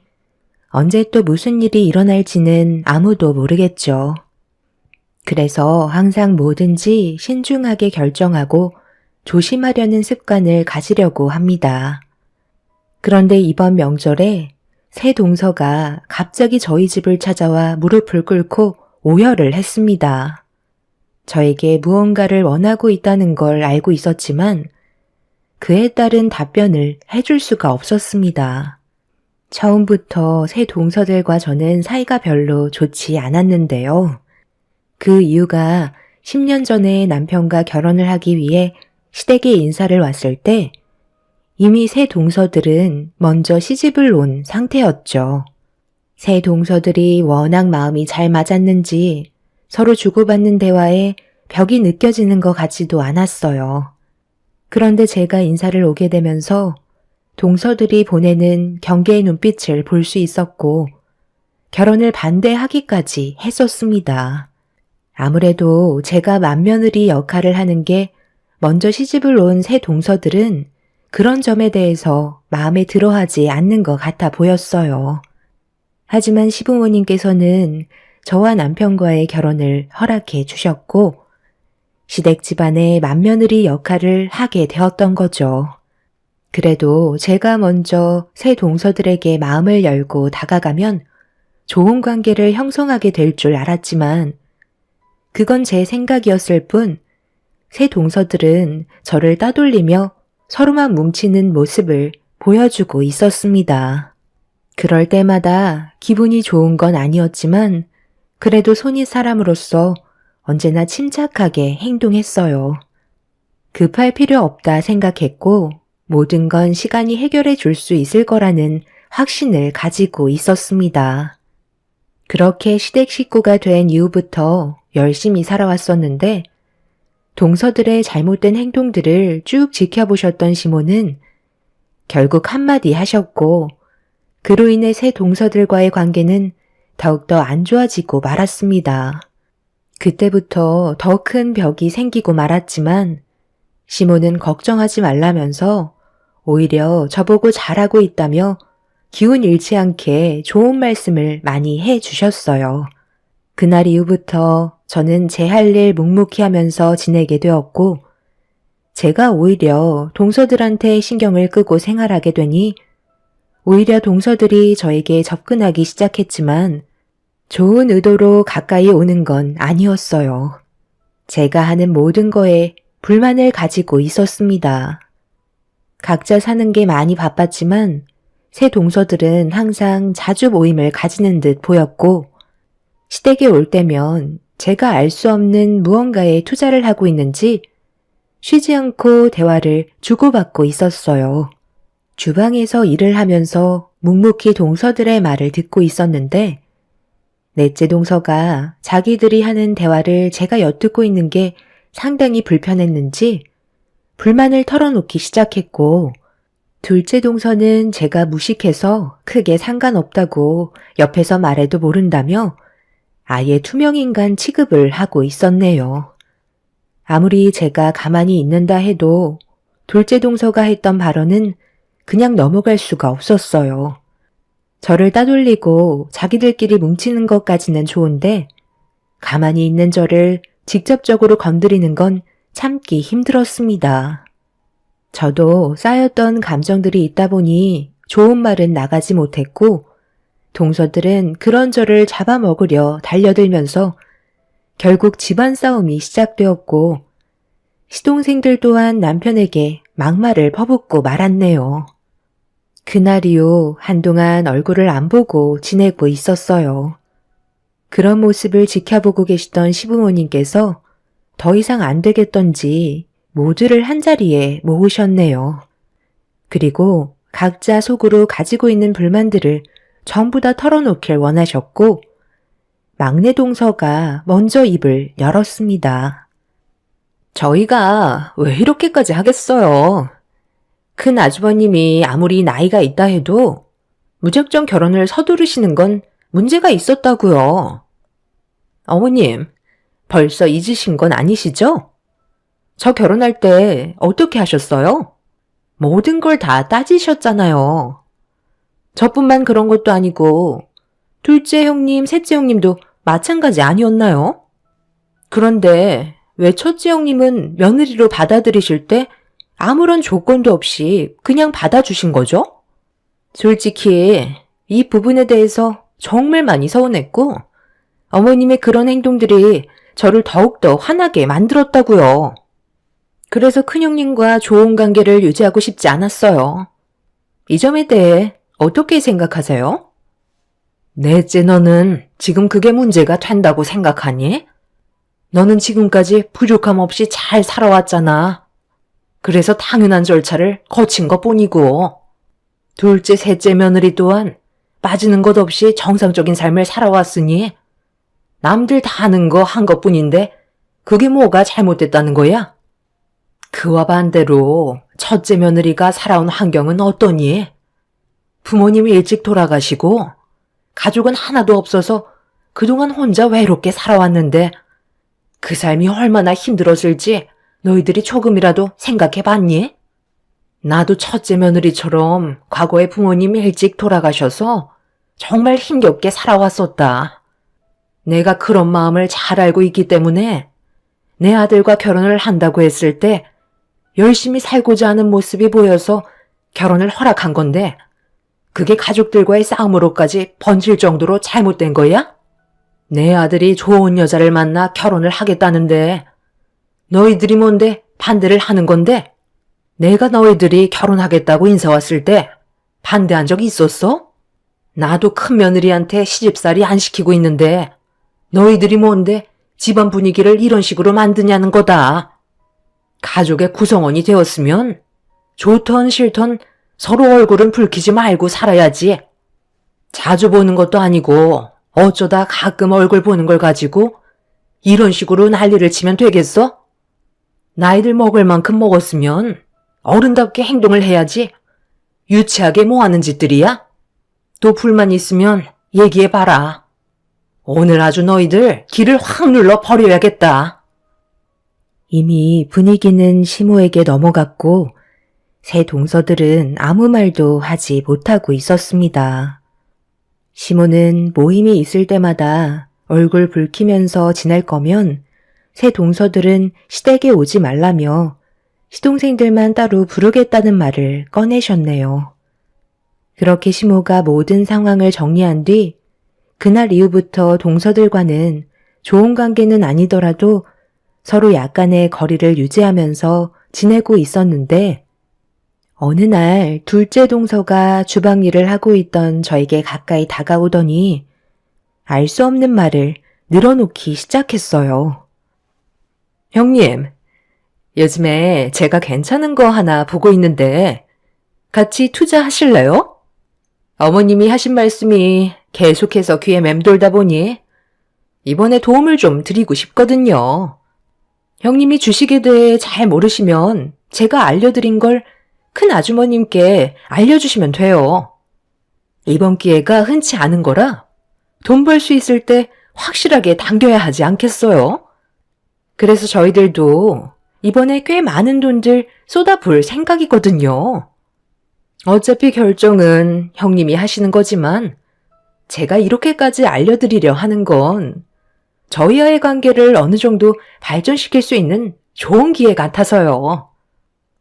언제 또 무슨 일이 일어날지는 아무도 모르겠죠. 그래서 항상 뭐든지 신중하게 결정하고 조심하려는 습관을 가지려고 합니다. 그런데 이번 명절에 새 동서가 갑자기 저희 집을 찾아와 무릎을 꿇고 오열을 했습니다. 저에게 무언가를 원하고 있다는 걸 알고 있었지만 그에 따른 답변을 해줄 수가 없었습니다. 처음부터 새 동서들과 저는 사이가 별로 좋지 않았는데요. 그 이유가 10년 전에 남편과 결혼을 하기 위해 시댁에 인사를 왔을 때 이미 새 동서들은 먼저 시집을 온 상태였죠. 새 동서들이 워낙 마음이 잘 맞았는지 서로 주고받는 대화에 벽이 느껴지는 것 같지도 않았어요. 그런데 제가 인사를 오게 되면서 동서들이 보내는 경계의 눈빛을 볼 수 있었고 결혼을 반대하기까지 했었습니다. 아무래도 제가 맏며느리 역할을 하는 게 먼저 시집을 온 새 동서들은 그런 점에 대해서 마음에 들어하지 않는 것 같아 보였어요. 하지만 시부모님께서는 저와 남편과의 결혼을 허락해 주셨고 시댁 집안의 맏며느리 역할을 하게 되었던 거죠. 그래도 제가 먼저 새 동서들에게 마음을 열고 다가가면 좋은 관계를 형성하게 될 줄 알았지만 그건 제 생각이었을 뿐 새 동서들은 저를 따돌리며 서로만 뭉치는 모습을 보여주고 있었습니다. 그럴 때마다 기분이 좋은 건 아니었지만 그래도 손이 사람으로서 언제나 침착하게 행동했어요. 급할 필요 없다 생각했고 모든 건 시간이 해결해 줄 수 있을 거라는 확신을 가지고 있었습니다. 그렇게 시댁 식구가 된 이후부터 열심히 살아왔었는데 동서들의 잘못된 행동들을 쭉 지켜보셨던 시모는 결국 한마디 하셨고 그로 인해 새 동서들과의 관계는 더욱더 안 좋아지고 말았습니다. 그때부터 더 큰 벽이 생기고 말았지만 시모는 걱정하지 말라면서 오히려 저보고 잘하고 있다며 기운 잃지 않게 좋은 말씀을 많이 해 주셨어요. 그날 이후부터 저는 제 할 일 묵묵히 하면서 지내게 되었고 제가 오히려 동서들한테 신경을 끄고 생활하게 되니 오히려 동서들이 저에게 접근하기 시작했지만 좋은 의도로 가까이 오는 건 아니었어요. 제가 하는 모든 거에 불만을 가지고 있었습니다. 각자 사는 게 많이 바빴지만 새 동서들은 항상 자주 모임을 가지는 듯 보였고 시댁에 올 때면 제가 알 수 없는 무언가에 투자를 하고 있는지 쉬지 않고 대화를 주고받고 있었어요. 주방에서 일을 하면서 묵묵히 동서들의 말을 듣고 있었는데 넷째 동서가 자기들이 하는 대화를 제가 엿듣고 있는 게 상당히 불편했는지 불만을 털어놓기 시작했고 둘째 동서는 제가 무식해서 크게 상관없다고 옆에서 말해도 모른다며 아예 투명인간 취급을 하고 있었네요. 아무리 제가 가만히 있는다 해도 둘째 동서가 했던 발언은 그냥 넘어갈 수가 없었어요. 저를 따돌리고 자기들끼리 뭉치는 것까지는 좋은데 가만히 있는 저를 직접적으로 건드리는 건 참기 힘들었습니다. 저도 쌓였던 감정들이 있다 보니 좋은 말은 나가지 못했고 동서들은 그런 저를 잡아먹으려 달려들면서 결국 집안 싸움이 시작되었고 시동생들 또한 남편에게 막말을 퍼붓고 말았네요. 그날 이후 한동안 얼굴을 안 보고 지내고 있었어요. 그런 모습을 지켜보고 계시던 시부모님께서 더 이상 안 되겠던지 모두를 한자리에 모으셨네요. 그리고 각자 속으로 가지고 있는 불만들을 전부 다 털어놓길 원하셨고 막내 동서가 먼저 입을 열었습니다. 저희가 왜 이렇게까지 하겠어요? 큰 아주버님이 아무리 나이가 있다 해도 무작정 결혼을 서두르시는 건 문제가 있었다고요. 어머님, 벌써 잊으신 건 아니시죠? 저 결혼할 때 어떻게 하셨어요? 모든 걸 다 따지셨잖아요. 저뿐만 그런 것도 아니고 둘째 형님, 셋째 형님도 마찬가지 아니었나요? 그런데 왜 첫째 형님은 며느리로 받아들이실 때 아무런 조건도 없이 그냥 받아주신 거죠? 솔직히 이 부분에 대해서 정말 많이 서운했고 어머님의 그런 행동들이 저를 더욱더 화나게 만들었다고요. 그래서 큰형님과 좋은 관계를 유지하고 싶지 않았어요. 이 점에 대해 어떻게 생각하세요? 넷째 너는 지금 그게 문제가 된다고 생각하니? 너는 지금까지 부족함 없이 잘 살아왔잖아. 그래서 당연한 절차를 거친 것뿐이고 둘째, 셋째 며느리 또한 빠지는 것 없이 정상적인 삶을 살아왔으니 남들 다 하는 거 한 것뿐인데 그게 뭐가 잘못됐다는 거야? 그와 반대로 첫째 며느리가 살아온 환경은 어떠니? 부모님이 일찍 돌아가시고 가족은 하나도 없어서 그동안 혼자 외롭게 살아왔는데 그 삶이 얼마나 힘들었을지 너희들이 조금이라도 생각해 봤니? 나도 첫째 며느리처럼 과거에 부모님이 일찍 돌아가셔서 정말 힘겹게 살아왔었다. 내가 그런 마음을 잘 알고 있기 때문에 내 아들과 결혼을 한다고 했을 때 열심히 살고자 하는 모습이 보여서 결혼을 허락한 건데 그게 가족들과의 싸움으로까지 번질 정도로 잘못된 거야? 내 아들이 좋은 여자를 만나 결혼을 하겠다는데 너희들이 뭔데 반대를 하는 건데? 내가 너희들이 결혼하겠다고 인사 왔을 때 반대한 적 있었어? 나도 큰 며느리한테 시집살이 안 시키고 있는데 너희들이 뭔데 집안 분위기를 이런 식으로 만드냐는 거다. 가족의 구성원이 되었으면 좋던 싫던 서로 얼굴은 붉히지 말고 살아야지. 자주 보는 것도 아니고 어쩌다 가끔 얼굴 보는 걸 가지고 이런 식으로 난리를 치면 되겠어? 나이들 먹을 만큼 먹었으면 어른답게 행동을 해야지. 유치하게 뭐 하는 짓들이야? 또 불만 있으면 얘기해봐라. 오늘 아주 너희들 기를 확 눌러 버려야겠다. 이미 분위기는 시모에게 넘어갔고 새 동서들은 아무 말도 하지 못하고 있었습니다. 시모는 모임이 있을 때마다 얼굴 붉히면서 지낼 거면 새 동서들은 시댁에 오지 말라며 시동생들만 따로 부르겠다는 말을 꺼내셨네요. 그렇게 시모가 모든 상황을 정리한 뒤 그날 이후부터 동서들과는 좋은 관계는 아니더라도 서로 약간의 거리를 유지하면서 지내고 있었는데 어느 날 둘째 동서가 주방 일을 하고 있던 저에게 가까이 다가오더니 알 수 없는 말을 늘어놓기 시작했어요. 형님, 요즘에 제가 괜찮은 거 하나 보고 있는데 같이 투자하실래요? 어머님이 하신 말씀이 계속해서 귀에 맴돌다 보니 이번에 도움을 좀 드리고 싶거든요. 형님이 주식에 대해 잘 모르시면 제가 알려드린 걸 큰 아주머님께 알려주시면 돼요. 이번 기회가 흔치 않은 거라 돈 벌 수 있을 때 확실하게 당겨야 하지 않겠어요? 그래서 저희들도 이번에 꽤 많은 돈들 쏟아부을 생각이거든요. 어차피 결정은 형님이 하시는 거지만 제가 이렇게까지 알려드리려 하는 건 저희와의 관계를 어느 정도 발전시킬 수 있는 좋은 기회 같아서요.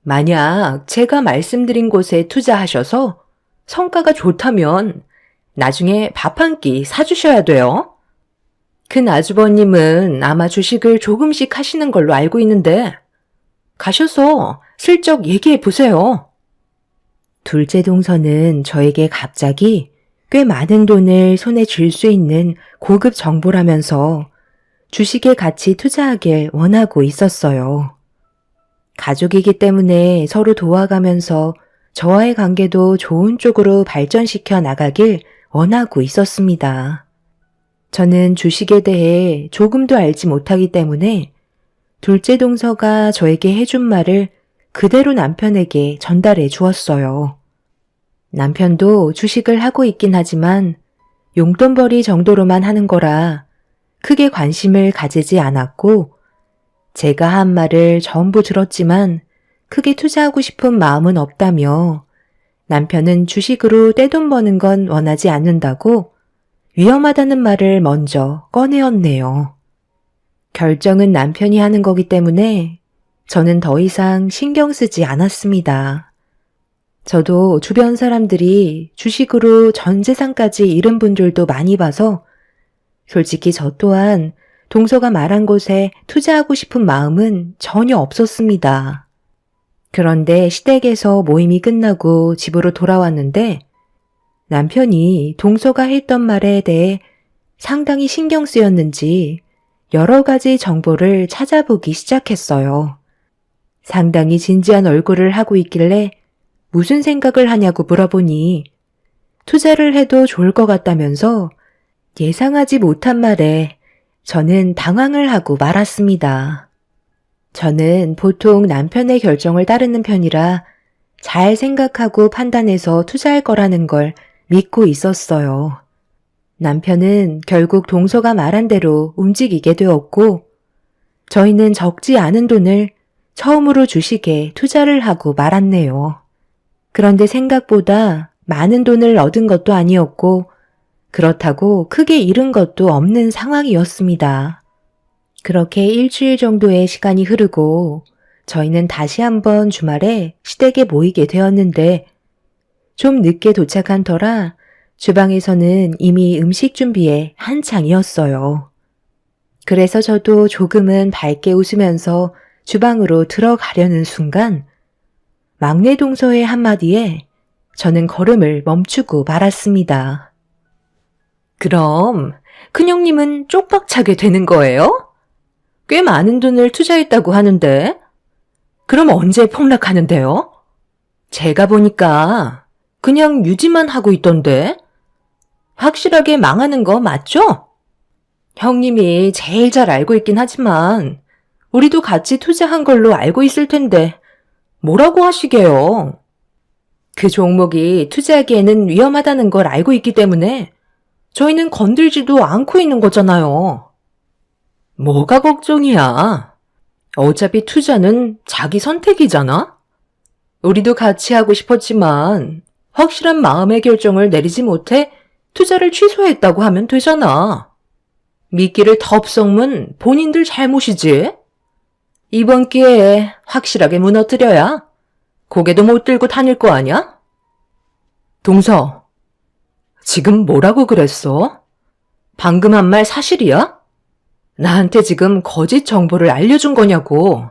만약 제가 말씀드린 곳에 투자하셔서 성과가 좋다면 나중에 밥 한 끼 사주셔야 돼요. 큰 아주버님은 아마 주식을 조금씩 하시는 걸로 알고 있는데 가셔서 슬쩍 얘기해 보세요. 둘째 동서는 저에게 갑자기 꽤 많은 돈을 손에 쥘 수 있는 고급 정보라면서 주식에 같이 투자하길 원하고 있었어요. 가족이기 때문에 서로 도와가면서 저와의 관계도 좋은 쪽으로 발전시켜 나가길 원하고 있었습니다. 저는 주식에 대해 조금도 알지 못하기 때문에 둘째 동서가 저에게 해준 말을 그대로 남편에게 전달해 주었어요. 남편도 주식을 하고 있긴 하지만 용돈벌이 정도로만 하는 거라 크게 관심을 가지지 않았고 제가 한 말을 전부 들었지만 크게 투자하고 싶은 마음은 없다며 남편은 주식으로 떼돈 버는 건 원하지 않는다고 위험하다는 말을 먼저 꺼내었네요. 결정은 남편이 하는 거기 때문에 저는 더 이상 신경 쓰지 않았습니다. 저도 주변 사람들이 주식으로 전 재산까지 잃은 분들도 많이 봐서 솔직히 저 또한 동서가 말한 곳에 투자하고 싶은 마음은 전혀 없었습니다. 그런데 시댁에서 모임이 끝나고 집으로 돌아왔는데 남편이 동서가 했던 말에 대해 상당히 신경 쓰였는지 여러 가지 정보를 찾아보기 시작했어요. 상당히 진지한 얼굴을 하고 있길래 무슨 생각을 하냐고 물어보니 투자를 해도 좋을 것 같다면서 예상하지 못한 말에 저는 당황을 하고 말았습니다. 저는 보통 남편의 결정을 따르는 편이라 잘 생각하고 판단해서 투자할 거라는 걸 믿고 있었어요. 남편은 결국 동서가 말한 대로 움직이게 되었고, 저희는 적지 않은 돈을 처음으로 주식에 투자를 하고 말았네요. 그런데 생각보다 많은 돈을 얻은 것도 아니었고, 그렇다고 크게 잃은 것도 없는 상황이었습니다. 그렇게 일주일 정도의 시간이 흐르고 저희는 다시 한번 주말에 시댁에 모이게 되었는데 좀 늦게 도착한 터라 주방에서는 이미 음식 준비에 한창이었어요. 그래서 저도 조금은 밝게 웃으면서 주방으로 들어가려는 순간 막내 동서의 한마디에 저는 걸음을 멈추고 말았습니다. 그럼 큰형님은 쪽박차게 되는 거예요? 꽤 많은 돈을 투자했다고 하는데 그럼 언제 폭락하는데요? 제가 보니까 그냥 유지만 하고 있던데 확실하게 망하는 거 맞죠? 형님이 제일 잘 알고 있긴 하지만 우리도 같이 투자한 걸로 알고 있을 텐데 뭐라고 하시게요? 그 종목이 투자하기에는 위험하다는 걸 알고 있기 때문에 저희는 건들지도 않고 있는 거잖아요. 뭐가 걱정이야? 어차피 투자는 자기 선택이잖아? 우리도 같이 하고 싶었지만 확실한 마음의 결정을 내리지 못해 투자를 취소했다고 하면 되잖아. 미끼를 덥석문 본인들 잘못이지. 이번 기회에 확실하게 무너뜨려야 고개도 못 들고 다닐 거 아냐? 동서, 지금 뭐라고 그랬어? 방금 한 말 사실이야? 나한테 지금 거짓 정보를 알려준 거냐고.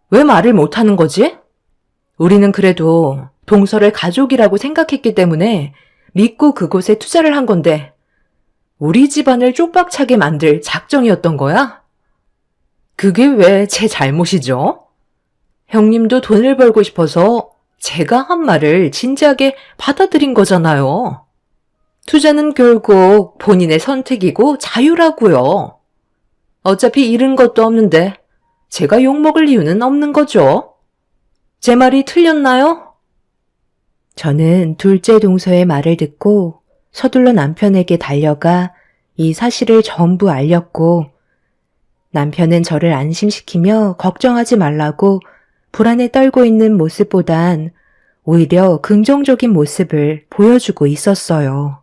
왜 말을 못하는 거지? 우리는 그래도 동서를 가족이라고 생각했기 때문에 믿고 그곳에 투자를 한 건데 우리 집안을 쪽박차게 만들 작정이었던 거야? 그게 왜 제 잘못이죠? 형님도 돈을 벌고 싶어서 제가 한 말을 진지하게 받아들인 거잖아요. 투자는 결국 본인의 선택이고 자유라고요. 어차피 잃은 것도 없는데 제가 욕먹을 이유는 없는 거죠. 제 말이 틀렸나요? 저는 둘째 동서의 말을 듣고 서둘러 남편에게 달려가 이 사실을 전부 알렸고 남편은 저를 안심시키며 걱정하지 말라고 불안에 떨고 있는 모습보단 오히려 긍정적인 모습을 보여주고 있었어요.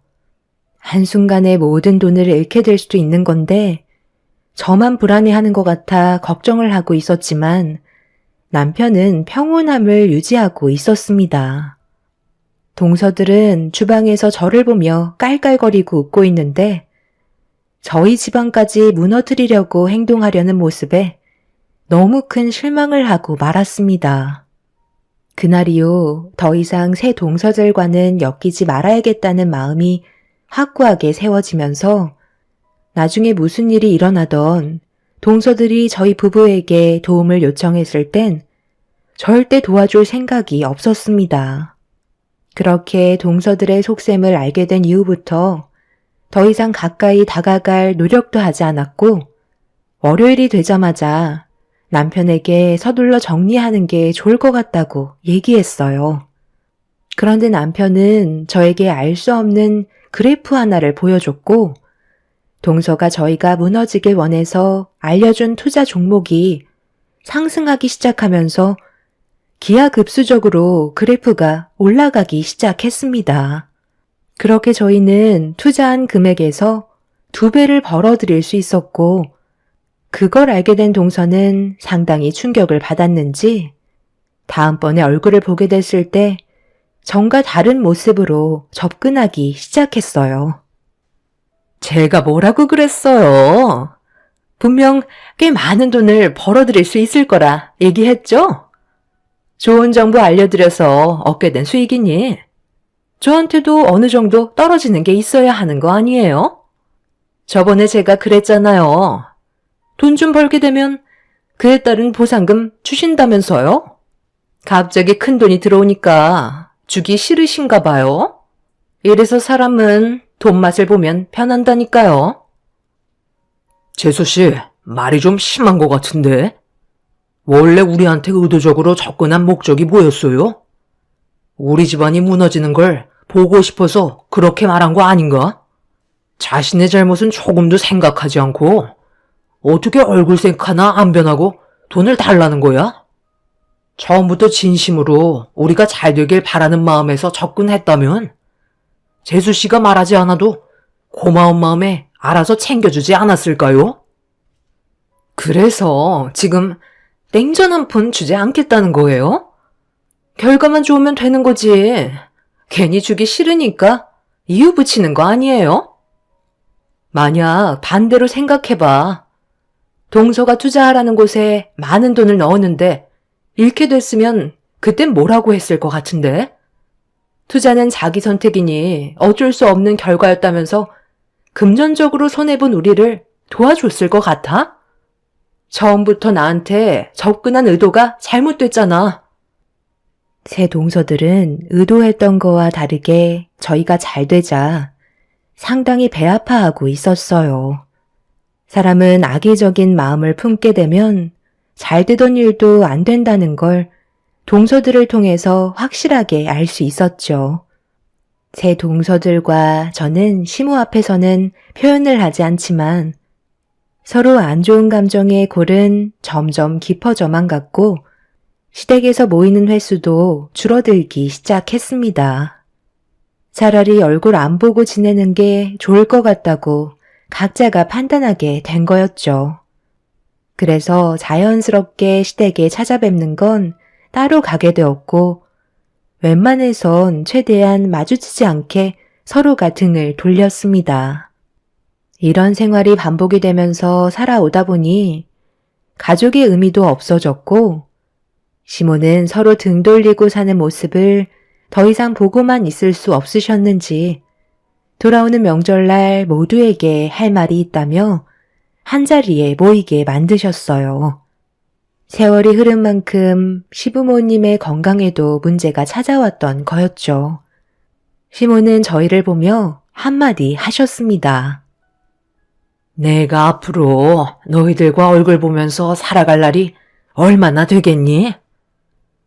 한순간에 모든 돈을 잃게 될 수도 있는 건데 저만 불안해하는 것 같아 걱정을 하고 있었지만 남편은 평온함을 유지하고 있었습니다. 동서들은 주방에서 저를 보며 깔깔거리고 웃고 있는데 저희 집안까지 무너뜨리려고 행동하려는 모습에 너무 큰 실망을 하고 말았습니다. 그날 이후 더 이상 새 동서들과는 엮이지 말아야겠다는 마음이 확고하게 세워지면서 나중에 무슨 일이 일어나던 동서들이 저희 부부에게 도움을 요청했을 땐 절대 도와줄 생각이 없었습니다. 그렇게 동서들의 속셈을 알게 된 이후부터 더 이상 가까이 다가갈 노력도 하지 않았고 월요일이 되자마자 남편에게 서둘러 정리하는 게 좋을 것 같다고 얘기했어요. 그런데 남편은 저에게 알 수 없는 그래프 하나를 보여줬고 동서가 저희가 무너지길 원해서 알려준 투자 종목이 상승하기 시작하면서 기하급수적으로 그래프가 올라가기 시작했습니다. 그렇게 저희는 투자한 금액에서 2배를 벌어들일 수 있었고 그걸 알게 된 동서는 상당히 충격을 받았는지 다음번에 얼굴을 보게 됐을 때 전과 다른 모습으로 접근하기 시작했어요. 제가 뭐라고 그랬어요? 분명 꽤 많은 돈을 벌어들일 수 있을 거라 얘기했죠? 좋은 정보 알려드려서 얻게 된 수익이니 저한테도 어느 정도 떨어지는 게 있어야 하는 거 아니에요? 저번에 제가 그랬잖아요. 돈 좀 벌게 되면 그에 따른 보상금 주신다면서요? 갑자기 큰 돈이 들어오니까 주기 싫으신가 봐요. 이래서 사람은 돈 맛을 보면 편한다니까요. 재수씨, 말이 좀 심한 것 같은데? 원래 우리한테 의도적으로 접근한 목적이 뭐였어요? 우리 집안이 무너지는 걸 보고 싶어서 그렇게 말한 거 아닌가? 자신의 잘못은 조금도 생각하지 않고 어떻게 얼굴색 하나 안 변하고 돈을 달라는 거야? 처음부터 진심으로 우리가 잘 되길 바라는 마음에서 접근했다면 재수씨가 말하지 않아도 고마운 마음에 알아서 챙겨주지 않았을까요? 그래서 지금 냉전 한 푼 주지 않겠다는 거예요? 결과만 좋으면 되는 거지. 괜히 주기 싫으니까 이유 붙이는 거 아니에요? 만약 반대로 생각해봐. 동서가 투자하라는 곳에 많은 돈을 넣었는데 잃게 됐으면 그땐 뭐라고 했을 것 같은데? 투자는 자기 선택이니 어쩔 수 없는 결과였다면서 금전적으로 손해본 우리를 도와줬을 것 같아? 처음부터 나한테 접근한 의도가 잘못됐잖아. 제 동서들은 의도했던 거와 다르게 저희가 잘 되자 상당히 배아파하고 있었어요. 사람은 악의적인 마음을 품게 되면 잘 되던 일도 안 된다는 걸 동서들을 통해서 확실하게 알 수 있었죠. 제 동서들과 저는 시모 앞에서는 표현을 하지 않지만 서로 안 좋은 감정의 골은 점점 깊어져만 갔고 시댁에서 모이는 횟수도 줄어들기 시작했습니다. 차라리 얼굴 안 보고 지내는 게 좋을 것 같다고 각자가 판단하게 된 거였죠. 그래서 자연스럽게 시댁에 찾아뵙는 건 따로 가게 되었고 웬만해선 최대한 마주치지 않게 서로가 등을 돌렸습니다. 이런 생활이 반복이 되면서 살아오다 보니 가족의 의미도 없어졌고 시모는 서로 등 돌리고 사는 모습을 더 이상 보고만 있을 수 없으셨는지 돌아오는 명절날 모두에게 할 말이 있다며 한자리에 모이게 만드셨어요. 세월이 흐른 만큼 시부모님의 건강에도 문제가 찾아왔던 거였죠. 시모는 저희를 보며 한마디 하셨습니다. 내가 앞으로 너희들과 얼굴 보면서 살아갈 날이 얼마나 되겠니?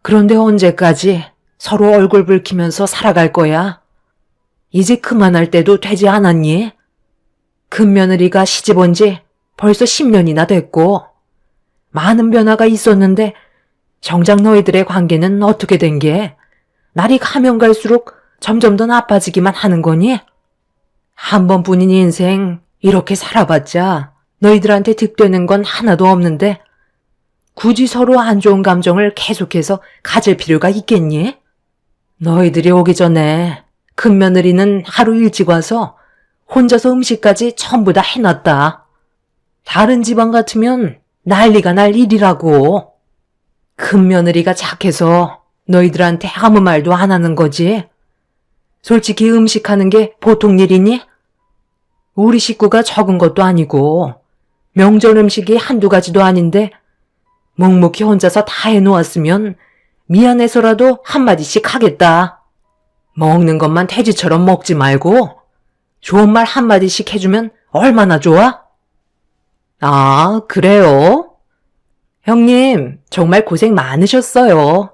그런데 언제까지 서로 얼굴 붉히면서 살아갈 거야? 이제 그만할 때도 되지 않았니? 큰며느리가 시집 온 지 벌써 10년이나 됐고 많은 변화가 있었는데 정작 너희들의 관계는 어떻게 된 게 날이 가면 갈수록 점점 더 나빠지기만 하는 거니? 한 번뿐인 인생 이렇게 살아봤자 너희들한테 득되는 건 하나도 없는데 굳이 서로 안 좋은 감정을 계속해서 가질 필요가 있겠니? 너희들이 오기 전에 큰며느리는 하루 일찍 와서 혼자서 음식까지 전부 다 해놨다. 다른 집안 같으면 난리가 날 일이라고. 큰며느리가 착해서 너희들한테 아무 말도 안 하는 거지. 솔직히 음식하는 게 보통 일이니? 우리 식구가 적은 것도 아니고 명절 음식이 한두 가지도 아닌데 묵묵히 혼자서 다 해놓았으면 미안해서라도 한마디씩 하겠다. 먹는 것만 돼지처럼 먹지 말고 좋은 말 한마디씩 해주면 얼마나 좋아? 아, 그래요? 형님, 정말 고생 많으셨어요.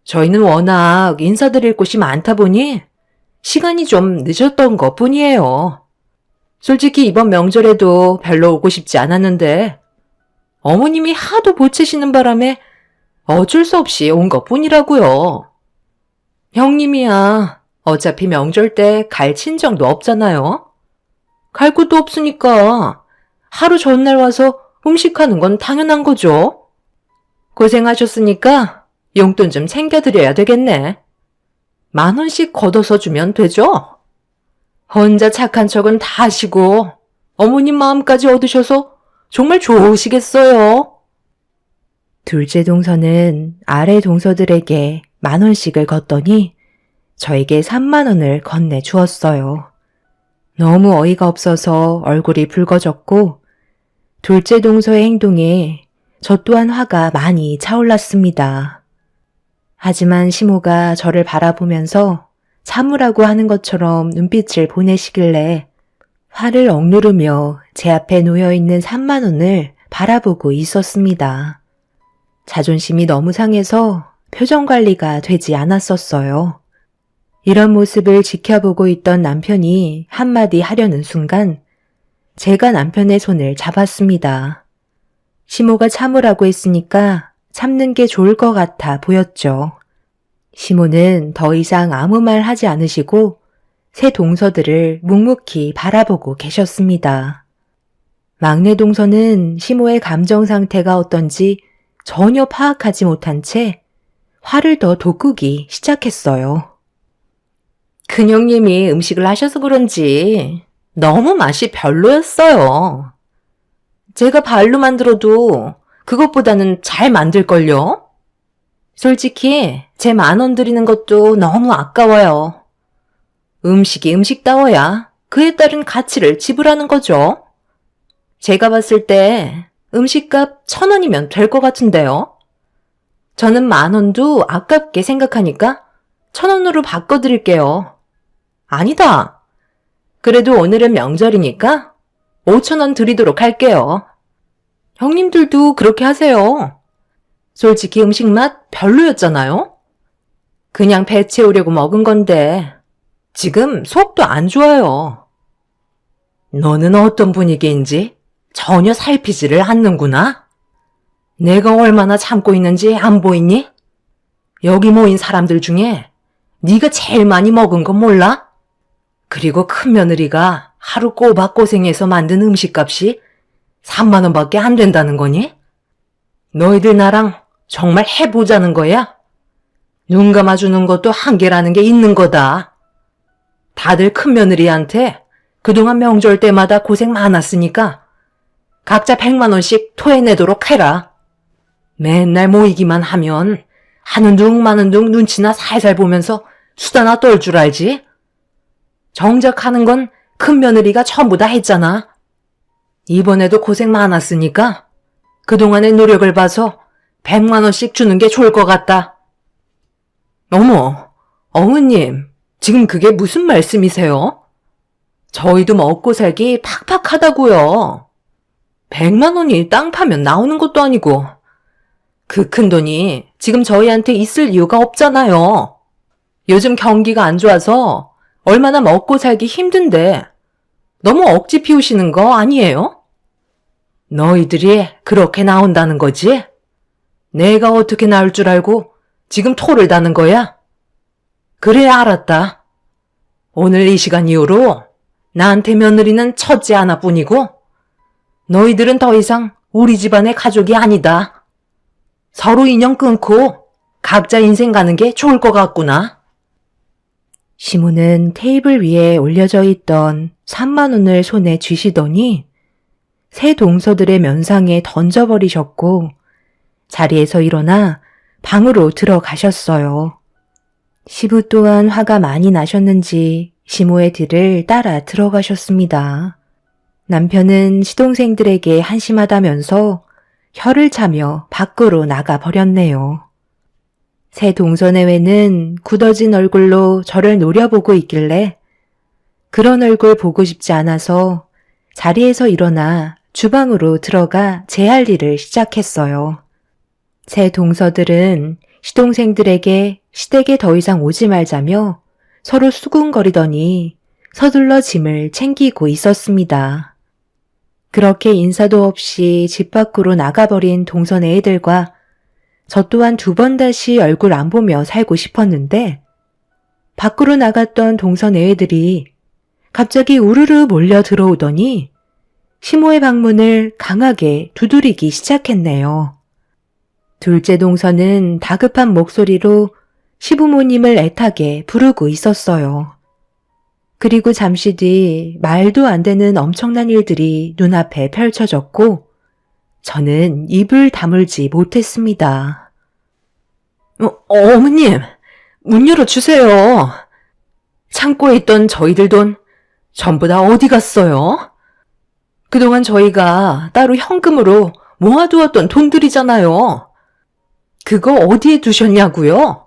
저희는 워낙 인사드릴 곳이 많다 보니 시간이 좀 늦었던 것 뿐이에요. 솔직히 이번 명절에도 별로 오고 싶지 않았는데 어머님이 하도 보채시는 바람에 어쩔 수 없이 온 것 뿐이라고요. 형님이야 어차피 명절 때 갈 친정도 없잖아요. 갈 곳도 없으니까 하루 전날 와서 음식하는 건 당연한 거죠. 고생하셨으니까 용돈 좀 챙겨드려야 되겠네. 10,000원씩 걷어서 주면 되죠? 혼자 착한 척은 다 하시고 어머님 마음까지 얻으셔서 정말 좋으시겠어요. 둘째 동서는 아래 동서들에게 10,000원씩을 걷더니 저에게 30,000원을 건네 주었어요. 너무 어이가 없어서 얼굴이 붉어졌고 둘째 동서의 행동에 저 또한 화가 많이 차올랐습니다. 하지만 시모가 저를 바라보면서 참으라고 하는 것처럼 눈빛을 보내시길래 화를 억누르며 제 앞에 놓여있는 3만 원을 바라보고 있었습니다. 자존심이 너무 상해서 표정 관리가 되지 않았었어요. 이런 모습을 지켜보고 있던 남편이 한마디 하려는 순간 제가 남편의 손을 잡았습니다. 시모가 참으라고 했으니까 참는 게 좋을 것 같아 보였죠. 시모는 더 이상 아무 말 하지 않으시고 새 동서들을 묵묵히 바라보고 계셨습니다. 막내 동서는 시모의 감정 상태가 어떤지 전혀 파악하지 못한 채 화를 더 돋구기 시작했어요. 큰형님이 음식을 하셔서 그런지 너무 맛이 별로였어요. 제가 발로 만들어도 그것보다는 잘 만들걸요? 솔직히 제 10,000원 드리는 것도 너무 아까워요. 음식이 음식다워야 그에 따른 가치를 지불하는 거죠. 제가 봤을 때 음식값 1,000원이면 될 것 같은데요. 저는 10,000원도 아깝게 생각하니까 1,000원으로 바꿔드릴게요. 아니다. 그래도 오늘은 명절이니까 5,000원 드리도록 할게요. 형님들도 그렇게 하세요. 솔직히 음식 맛 별로였잖아요? 그냥 배 채우려고 먹은 건데 지금 속도 안 좋아요. 너는 어떤 분위기인지 전혀 살피지를 않는구나. 내가 얼마나 참고 있는지 안 보이니? 여기 모인 사람들 중에 네가 제일 많이 먹은 건 몰라? 그리고 큰며느리가 하루 꼬박 고생해서 만든 음식값이 3만 원밖에 안 된다는 거니? 너희들 나랑 정말 해보자는 거야? 눈 감아주는 것도 한계라는 게 있는 거다. 다들 큰며느리한테 그동안 명절 때마다 고생 많았으니까 각자 100만 원씩 토해내도록 해라. 맨날 모이기만 하면 하는 둥 마는 둥 눈치나 살살 보면서 수다나 떨 줄 알지? 정작 하는 건 큰며느리가 전부 다 했잖아. 이번에도 고생 많았으니까 그동안의 노력을 봐서 100만 원씩 주는 게 좋을 것 같다. 어머, 어머님, 지금 그게 무슨 말씀이세요? 저희도 먹고 살기 팍팍하다고요. 100만 원이 땅 파면 나오는 것도 아니고 그 큰 돈이 지금 저희한테 있을 이유가 없잖아요. 요즘 경기가 안 좋아서 얼마나 먹고 살기 힘든데 너무 억지 피우시는 거 아니에요? 너희들이 그렇게 나온다는 거지? 내가 어떻게 나올 줄 알고 지금 토를 다는 거야? 그래, 알았다. 오늘 이 시간 이후로 나한테 며느리는 첫째 하나뿐이고 너희들은 더 이상 우리 집안의 가족이 아니다. 서로 인연 끊고 각자 인생 가는 게 좋을 것 같구나. 시모는 테이블 위에 올려져 있던 3만 원을 손에 쥐시더니 새 동서들의 면상에 던져버리셨고 자리에서 일어나 방으로 들어가셨어요. 시부 또한 화가 많이 나셨는지 시모의 뒤를 따라 들어가셨습니다. 남편은 시동생들에게 한심하다면서 혀를 차며 밖으로 나가버렸네요. 새 동서내외는 굳어진 얼굴로 저를 노려보고 있길래 그런 얼굴 보고 싶지 않아서 자리에서 일어나 주방으로 들어가 제 할 일을 시작했어요. 새 동서들은 시동생들에게 시댁에 더 이상 오지 말자며 서로 수군거리더니 서둘러 짐을 챙기고 있었습니다. 그렇게 인사도 없이 집 밖으로 나가버린 동서네 애들과 저 또한 2번 다시 얼굴 안 보며 살고 싶었는데 밖으로 나갔던 동서네 애들이 갑자기 우르르 몰려 들어오더니 시모의 방문을 강하게 두드리기 시작했네요. 둘째 동서는 다급한 목소리로 시부모님을 애타게 부르고 있었어요. 그리고 잠시 뒤 말도 안 되는 엄청난 일들이 눈앞에 펼쳐졌고 저는 입을 다물지 못했습니다. 어머님, 문 열어주세요. 창고에 있던 저희들 돈 전부 다 어디 갔어요? 그동안 저희가 따로 현금으로 모아두었던 돈들이잖아요. 그거 어디에 두셨냐고요?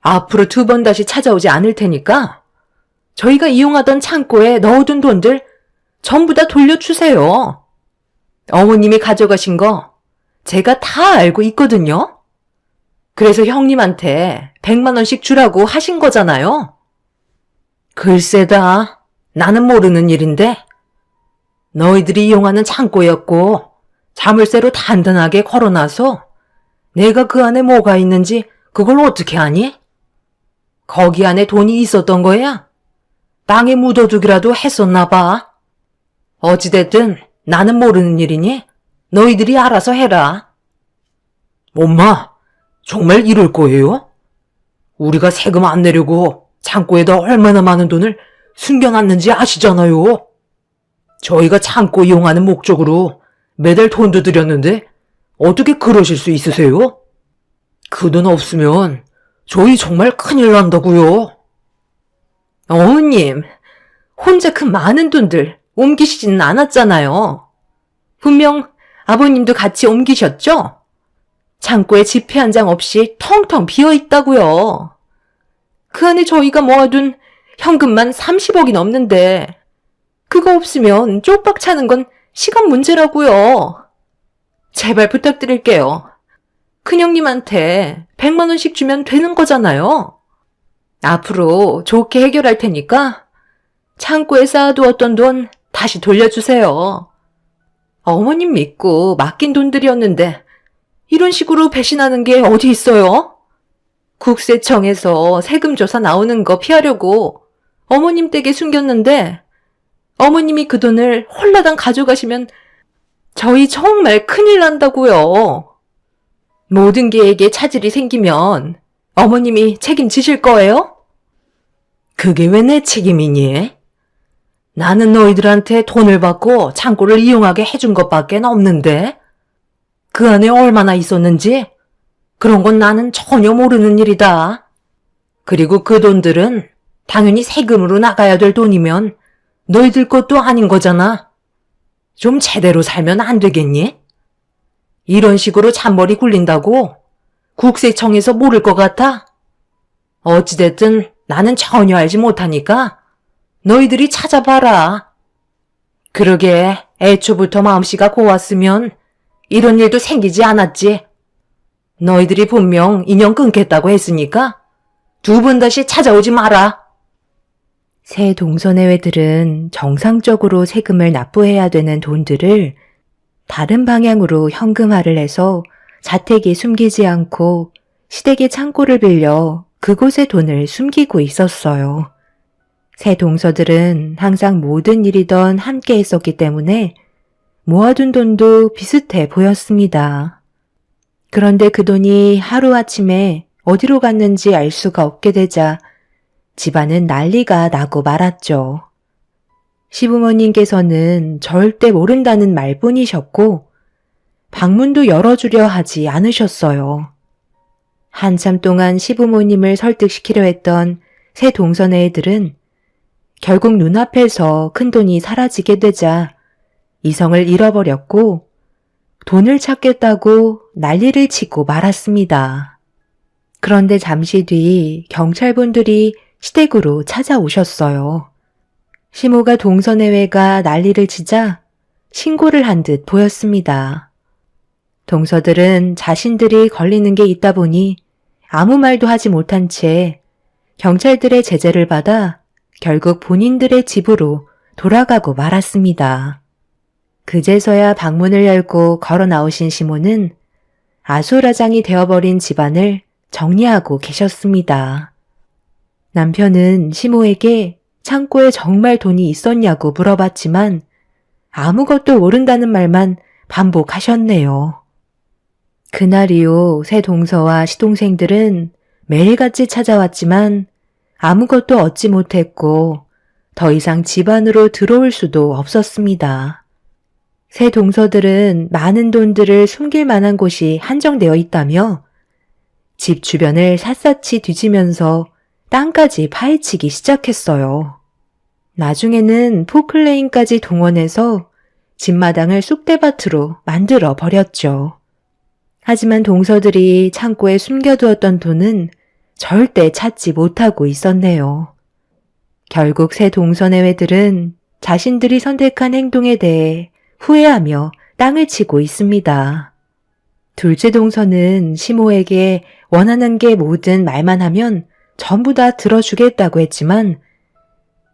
앞으로 2번 다시 찾아오지 않을 테니까 저희가 이용하던 창고에 넣어둔 돈들 전부 다 돌려주세요. 어머님이 가져가신 거 제가 다 알고 있거든요. 그래서 형님한테 100만 원씩 주라고 하신 거잖아요. 글쎄다, 나는 모르는 일인데 너희들이 이용하는 창고였고 자물쇠로 단단하게 걸어놔서 내가 그 안에 뭐가 있는지 그걸 어떻게 아니? 거기 안에 돈이 있었던 거야? 땅에 묻어두기라도 했었나 봐. 어찌됐든 나는 모르는 일이니 너희들이 알아서 해라. 엄마, 정말 이럴 거예요? 우리가 세금 안 내려고 창고에다 얼마나 많은 돈을 숨겨놨는지 아시잖아요. 저희가 창고 이용하는 목적으로 매달 돈도 들였는데 어떻게 그러실 수 있으세요? 그 돈 없으면 저희 정말 큰일 난다고요. 어머님, 혼자 그 많은 돈들 옮기시지는 않았잖아요. 분명 아버님도 같이 옮기셨죠? 창고에 지폐 한 장 없이 텅텅 비어 있다고요. 그 안에 저희가 모아둔 현금만 30억이 넘는데 그거 없으면 쪽박 차는 건 시간 문제라고요. 제발 부탁드릴게요. 큰형님한테 100만 원씩 주면 되는 거잖아요. 앞으로 좋게 해결할 테니까 창고에 쌓아두었던 돈 다시 돌려주세요. 어머님 믿고 맡긴 돈들이었는데 이런 식으로 배신하는 게 어디 있어요? 국세청에서 세금 조사 나오는 거 피하려고 어머님 댁에 숨겼는데 어머님이 그 돈을 홀라당 가져가시면 저희 정말 큰일 난다고요. 모든 계획에 차질이 생기면 어머님이 책임지실 거예요? 그게 왜 내 책임이니? 나는 너희들한테 돈을 받고 창고를 이용하게 해준 것밖에 없는데 그 안에 얼마나 있었는지 그런 건 나는 전혀 모르는 일이다. 그리고 그 돈들은 당연히 세금으로 나가야 될 돈이면 너희들 것도 아닌 거잖아. 좀 제대로 살면 안 되겠니? 이런 식으로 잔머리 굴린다고 국세청에서 모를 것 같아? 어찌됐든 나는 전혀 알지 못하니까 너희들이 찾아봐라. 그러게 애초부터 마음씨가 고왔으면 이런 일도 생기지 않았지. 너희들이 분명 인연 끊겠다고 했으니까 두 번 다시 찾아오지 마라. 새 동서내외들은 정상적으로 세금을 납부해야 되는 돈들을 다른 방향으로 현금화를 해서 자택에 숨기지 않고 시댁의 창고를 빌려 그곳에 돈을 숨기고 있었어요. 새 동서들은 항상 모든 일이던 함께 했었기 때문에 모아둔 돈도 비슷해 보였습니다. 그런데 그 돈이 하루아침에 어디로 갔는지 알 수가 없게 되자 집안은 난리가 나고 말았죠. 시부모님께서는 절대 모른다는 말뿐이셨고 방문도 열어주려 하지 않으셨어요. 한참 동안 시부모님을 설득시키려 했던 새 동선의 애들은 결국 눈앞에서 큰돈이 사라지게 되자 이성을 잃어버렸고 돈을 찾겠다고 난리를 치고 말았습니다. 그런데 잠시 뒤 경찰분들이 시댁으로 찾아오셨어요. 시모가 동서내외가 난리를 치자 신고를 한 듯 보였습니다. 동서들은 자신들이 걸리는 게 있다 보니 아무 말도 하지 못한 채 경찰들의 제재를 받아 결국 본인들의 집으로 돌아가고 말았습니다. 그제서야 방문을 열고 걸어 나오신 시모는 아수라장이 되어버린 집안을 정리하고 계셨습니다. 남편은 시모에게 창고에 정말 돈이 있었냐고 물어봤지만 아무것도 모른다는 말만 반복하셨네요. 그날 이후 새 동서와 시동생들은 매일같이 찾아왔지만 아무것도 얻지 못했고 더 이상 집 안으로 들어올 수도 없었습니다. 새 동서들은 많은 돈들을 숨길 만한 곳이 한정되어 있다며 집 주변을 샅샅이 뒤지면서 땅까지 파헤치기 시작했어요. 나중에는 포클레인까지 동원해서 집마당을 쑥대밭으로 만들어 버렸죠. 하지만 동서들이 창고에 숨겨두었던 돈은 절대 찾지 못하고 있었네요. 결국 새 동서내외들은 자신들이 선택한 행동에 대해 후회하며 땅을 치고 있습니다. 둘째 동서는 시모에게 원하는 게 뭐든 말만 하면 전부 다 들어주겠다고 했지만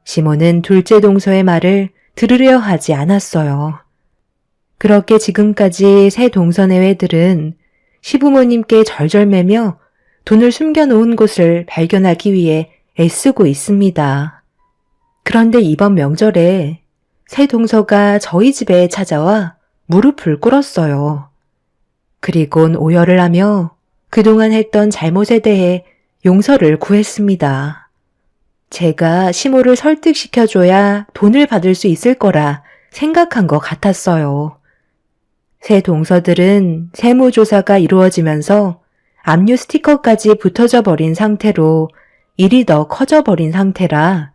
시모는 둘째 동서의 말을 들으려 하지 않았어요. 그렇게 지금까지 세 동서 내외들은 시부모님께 절절매며 돈을 숨겨놓은 곳을 발견하기 위해 애쓰고 있습니다. 그런데 이번 명절에 세 동서가 저희 집에 찾아와 무릎을 꿇었어요. 그리곤 오열을 하며 그동안 했던 잘못에 대해 용서를 구했습니다. 제가 시모를 설득시켜줘야 돈을 받을 수 있을 거라 생각한 것 같았어요. 새 동서들은 세무조사가 이루어지면서 압류 스티커까지 붙어져 버린 상태로 일이 더 커져 버린 상태라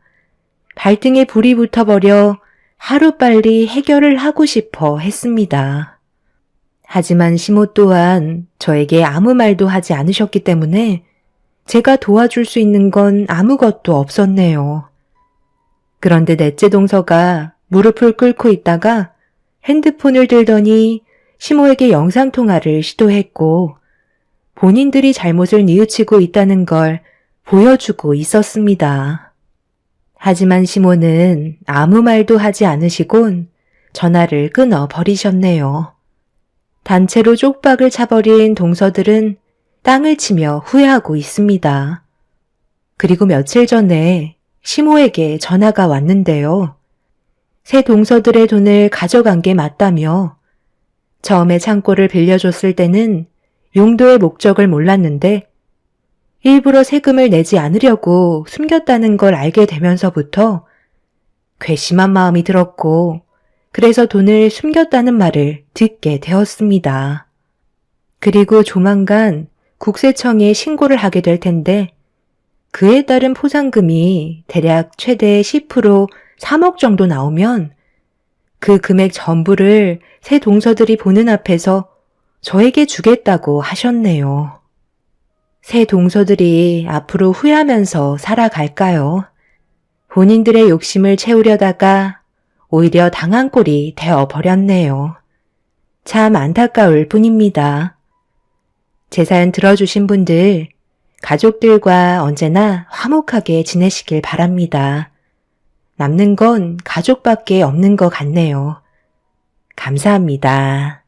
발등에 불이 붙어버려 하루빨리 해결을 하고 싶어 했습니다. 하지만 시모 또한 저에게 아무 말도 하지 않으셨기 때문에 제가 도와줄 수 있는 건 아무것도 없었네요. 그런데 넷째 동서가 무릎을 꿇고 있다가 핸드폰을 들더니 시모에게 영상통화를 시도했고 본인들이 잘못을 뉘우치고 있다는 걸 보여주고 있었습니다. 하지만 시모는 아무 말도 하지 않으시곤 전화를 끊어 버리셨네요. 단체로 쪽박을 차버린 동서들은 땅을 치며 후회하고 있습니다. 그리고 며칠 전에 시모에게 전화가 왔는데요. 새 동서들의 돈을 가져간 게 맞다며 처음에 창고를 빌려줬을 때는 용도의 목적을 몰랐는데 일부러 세금을 내지 않으려고 숨겼다는 걸 알게 되면서부터 괘씸한 마음이 들었고 그래서 돈을 숨겼다는 말을 듣게 되었습니다. 그리고 조만간 국세청에 신고를 하게 될 텐데 그에 따른 포상금이 대략 최대 10% 3억 정도 나오면 그 금액 전부를 새 동서들이 보는 앞에서 저에게 주겠다고 하셨네요. 새 동서들이 앞으로 후회하면서 살아갈까요? 본인들의 욕심을 채우려다가 오히려 당한 꼴이 되어버렸네요. 참 안타까울 뿐입니다. 제 사연 들어주신 분들, 가족들과 언제나 화목하게 지내시길 바랍니다. 남는 건 가족밖에 없는 것 같네요. 감사합니다.